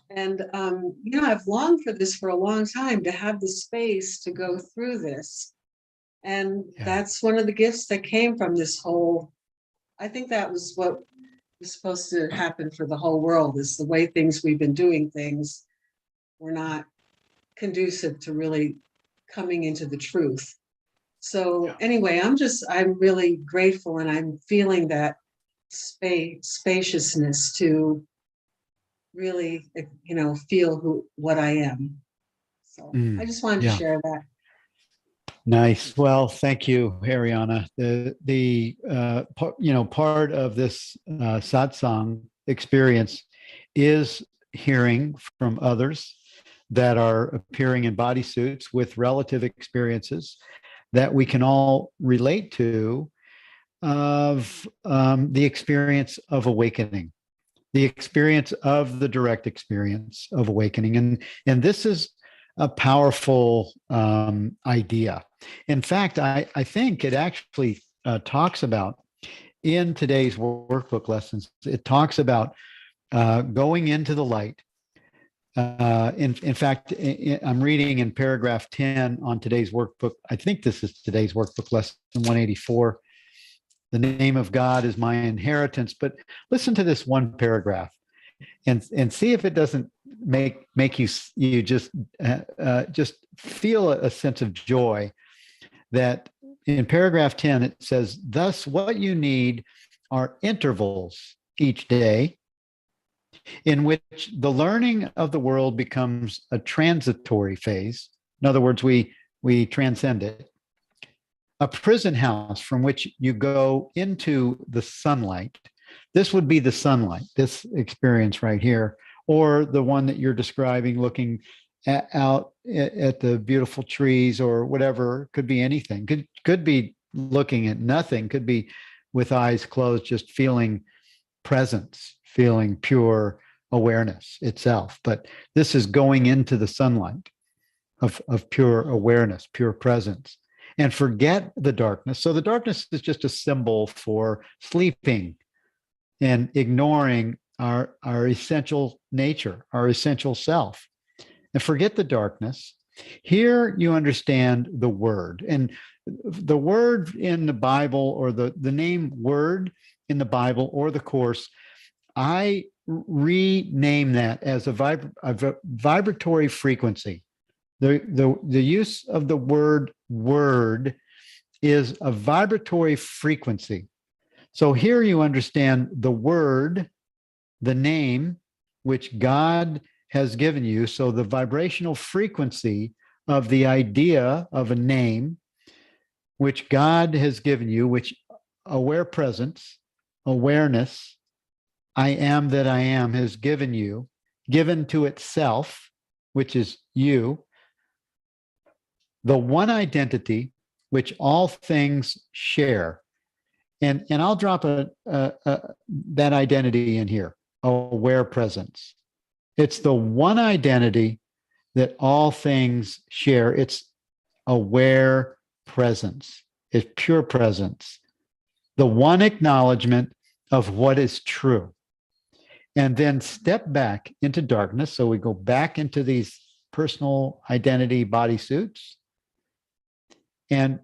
And, I've longed for this for a long time, to have the space to go through this. And that's one of the gifts that came from this whole, I think that was what was supposed to happen for the whole world, is the way we've been doing things were not conducive to really coming into the truth. So anyway, I'm really grateful, and I'm feeling that spaciousness to really, feel what I am. So I just wanted to share that. Nice. Well, thank you, Ariana. Part of this satsang experience is hearing from others that are appearing in bodysuits with relative experiences that we can all relate to, of the experience of awakening, the experience of the direct experience of awakening. And this is a powerful idea. In fact, I think it actually talks about, in today's workbook lessons, it talks about going into the light. In fact, I'm reading in paragraph 10 on today's workbook. I think this is today's workbook lesson 184. The name of God is my inheritance. But listen to this one paragraph and see if it doesn't make you just feel a sense of joy. That in paragraph 10, it says, thus what you need are intervals each day in which the learning of the world becomes a transitory phase. In other words, we transcend it. A prison house from which you go into the sunlight. This would be the sunlight, this experience right here, or the one that you're describing, looking out at the beautiful trees or whatever. Could be anything. Could be looking at nothing. Could be with eyes closed, just feeling presence, feeling pure awareness itself. But this is going into the sunlight of pure awareness, pure presence, and forget the darkness. So the darkness is just a symbol for sleeping and ignoring our essential nature, our essential self. And forget the darkness. Here you understand the word. And the word in the Bible, or the name word, in the Bible or the Course, I rename that as a vibratory frequency. The use of the word is a vibratory frequency. So here you understand the word, the name, which God has given you. So the vibrational frequency of the idea of a name, which God has given you, which aware presence, awareness, I am that I am has given you, given to itself, which is you, the one identity which all things share. And I'll drop that identity in here, aware presence. It's the one identity that all things share. It's aware presence. It's pure presence. The one acknowledgement of what is true. And then step back into darkness. So we go back into these personal identity bodysuits. And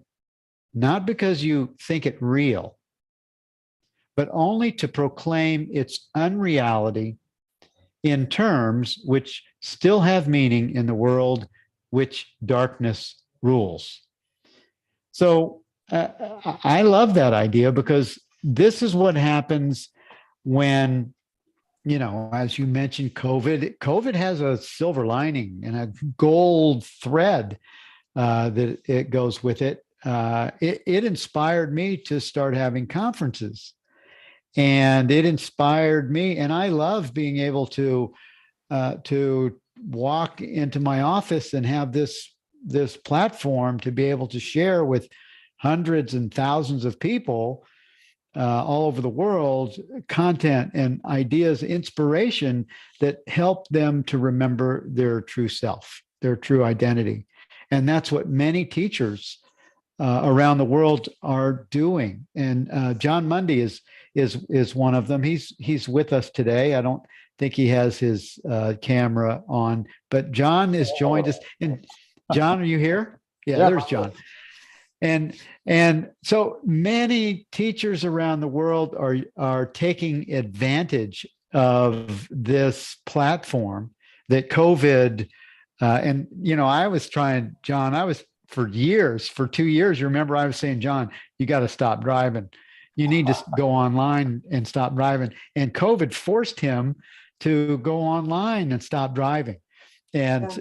not because you think it real, but only to proclaim its unreality in terms which still have meaning in the world which darkness rules. So I love that idea, because this is what happens when, you know, as you mentioned, COVID has a silver lining and a gold thread that it goes with it. It inspired me to start having conferences, and it inspired me. And I love being able to walk into my office and have this platform to be able to share with hundreds and thousands of people all over the world content and ideas, inspiration that help them to remember their true self, their true identity. And that's what many teachers around the world are doing. And John Mundy is one of them. He's with us today. I don't think he has his camera on, but John has joined us. And John, are you here? Yeah, there's John. And so many teachers around the world are taking advantage of this platform that COVID. And you know, I was trying, John. I was for 2 years. You remember, I was saying, John, you got to stop driving. You need to go online and stop driving. And COVID forced him to go online and stop driving. And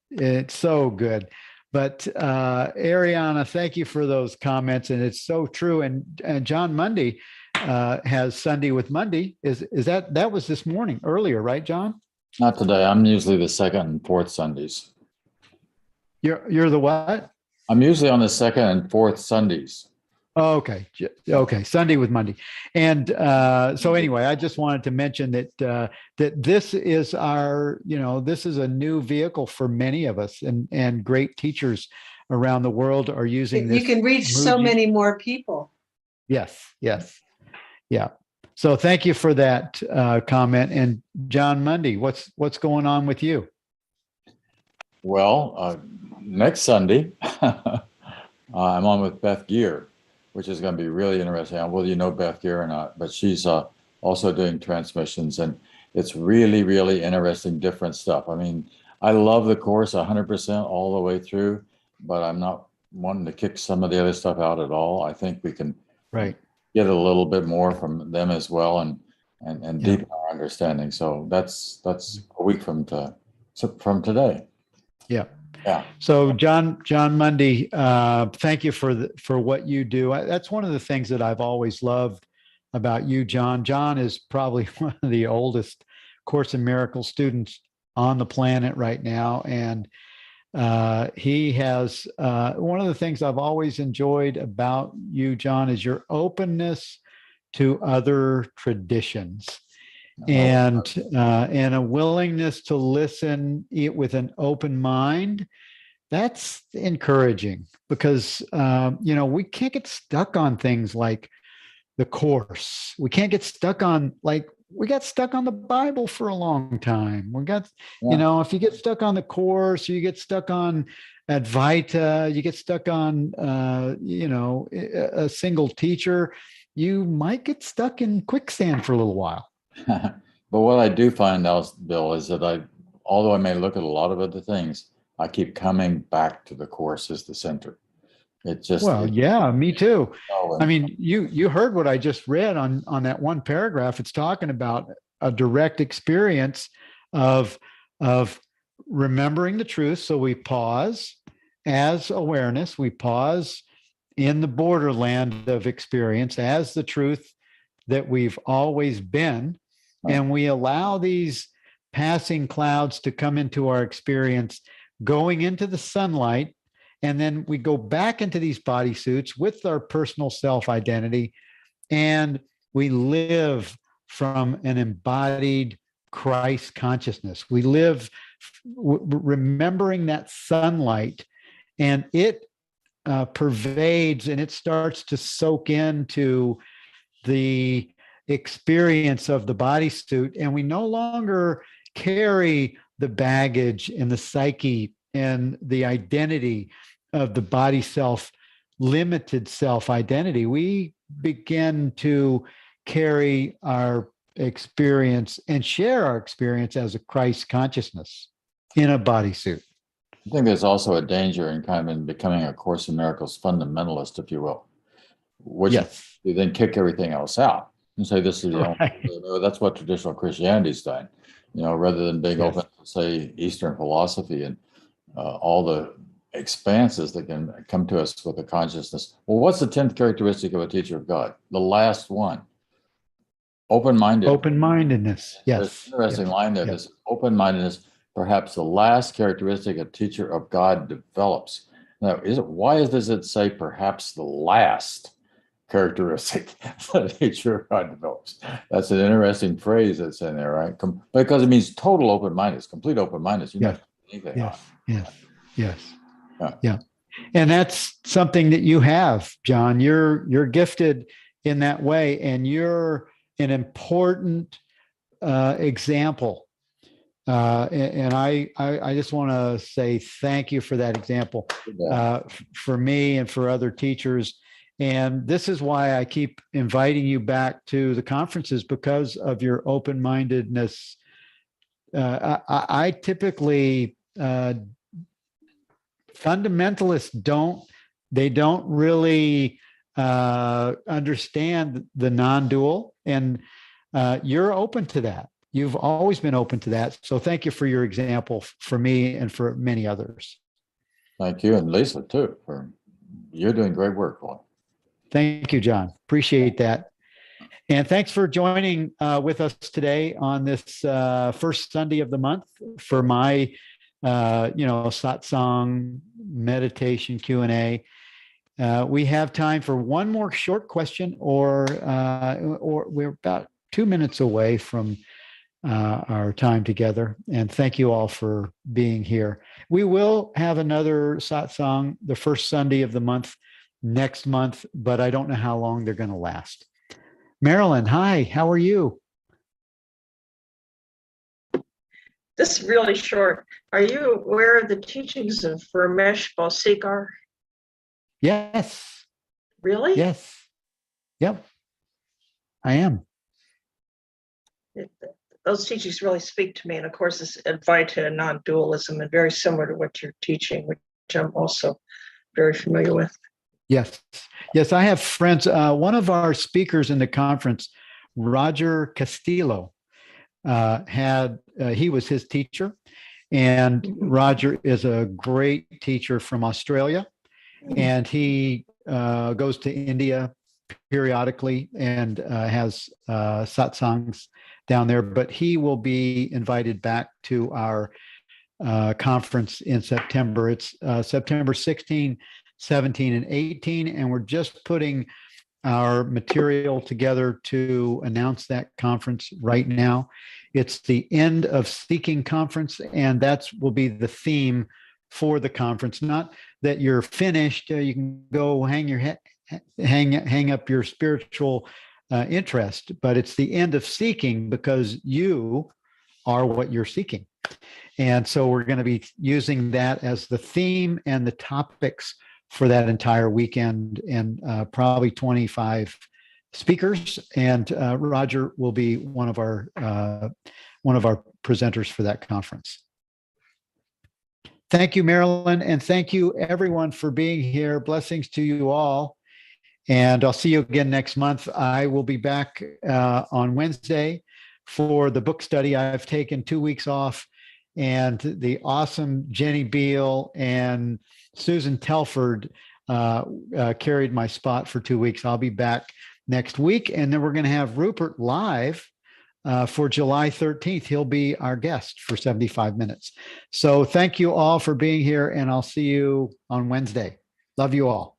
it's so good. But Ariana, thank you for those comments. And it's so true. And John Mundy has Sunday with Mundy. Is that was this morning earlier, right, John? Not today. I'm usually the second and fourth Sundays. You're the what? I'm usually on the second and fourth Sundays. Oh, okay. Okay. Sunday with Mundy. And so anyway, I just wanted to mention that this is this is a new vehicle for many of us, and great teachers around the world are using this. You can reach so many more people. Yes. Yeah. So thank you for that comment. And John Mundy, what's going on with you? Well, next Sunday, I'm on with Beth Gear, which is going to be really interesting. Whether you know Beth Gear or not, but she's also doing transmissions, and it's really, really interesting, different stuff. I mean, I love the course 100% all the way through, but I'm not wanting to kick some of the other stuff out at all. I think we can get a little bit more from them as well, and deepen our understanding. So that's a week from today. Yeah. So John Mundy, thank you for what you do. That's one of the things that I've always loved about you, John. John is probably one of the oldest Course in Miracles students on the planet right now. And he has, one of the things I've always enjoyed about you, John, is your openness to other traditions. And a willingness to listen with an open mind. That's encouraging, because we can't get stuck on things like the Course. We can't get stuck on, like, we got stuck on the Bible for a long time. If you get stuck on the Course, you get stuck on Advaita, you get stuck on a single teacher. you might get stuck in quicksand for a little while. But what I do find out, Bill, is that although I may look at a lot of other things, I keep coming back to the Course as the center. It just, Well, yeah, me too. oh, I mean, you heard what I just read on that one paragraph. It's talking about a direct experience of remembering the truth. So we pause as awareness. We pause in the borderland of experience as the truth that we've always been, and we allow these passing clouds to come into our experience, going into the sunlight. And then we go back into these bodysuits with our personal self identity, and we live from an embodied Christ consciousness. We live remembering that sunlight, and it pervades and it starts to soak into the experience of the bodysuit. And we no longer carry the baggage and the psyche and the identity of the body self, limited self identity. We begin to carry our experience and share our experience as a Christ consciousness in a bodysuit. I think there's also a danger in kind of in becoming a Course in Miracles fundamentalist, if you will, which Yes. you then kick everything else out and say this is the only. Right. That's what traditional Christianity's done, rather than being Yes. open to, say, Eastern philosophy and all the expanses that can come to us with the consciousness. Well, what's the 10th characteristic of a teacher of God? The last one. Open-minded. Open-mindedness. There's Yes. an interesting Yes. line there. Yes. This open-mindedness, perhaps the last characteristic a teacher of God develops. Now, why does it say perhaps the last characteristic that a teacher of God develops? That's an interesting phrase that's in there, right? Because it means total open-mindedness, complete open-mindedness. You're not doing anything on Yes. it. Yes. Yeah. Yeah. And that's something that you have, John. You're gifted in that way, and you're an important example. And I just want to say thank you for that example for me and for other teachers. And this is why I keep inviting you back to the conferences, because of your open-mindedness. I typically fundamentalists don't really understand the non-dual, and you're open to that. You've always been open to that. So thank you for your example for me and for many others. Thank you. And Lisa, too, you're doing great work, boy. Thank you, John. Appreciate that. And thanks for joining with us today on this first Sunday of the month for my satsang meditation Q&A. We have time for one more short question, or we're about 2 minutes away from our time together. And thank you all for being here. We will have another satsang the first Sunday of the month next month, but I don't know how long they're going to last. Marilyn, hi, how are you? This is really short. Are you aware of the teachings of Ramesh Balsekar? Yes. Really? Yes. Yep. I am. Those teachings really speak to me. And of course, it's advice to non-dualism and very similar to what you're teaching, which I'm also very familiar with. Yes. Yes, I have friends. One of our speakers in the conference, Roger Castillo, he was his teacher. And Roger is a great teacher from Australia. And he goes to India periodically and has satsangs down there. But he will be invited back to our conference in September. It's September 16, 17, and 18. And we're just putting our material together to announce that conference right now. It's the End of Seeking Conference, and that will be the theme for the conference. Not that you're finished, you can go hang up your spiritual interest, but it's the end of seeking, because you are what you're seeking. And so we're going to be using that as the theme and the topics for that entire weekend, and probably 25 speakers, and Roger will be one of our presenters for that conference. Thank you, Marilyn, and thank you everyone for being here. Blessings to you all. And I'll see you again next month. I will be back on Wednesday for the book study. I've taken 2 weeks off, and the awesome Jenny Beal and Susan Telford carried my spot for 2 weeks. I'll be back next week, and then we're going to have Rupert live for July 13th. He'll be our guest for 75 minutes. So thank you all for being here, and I'll see you on Wednesday. Love you all.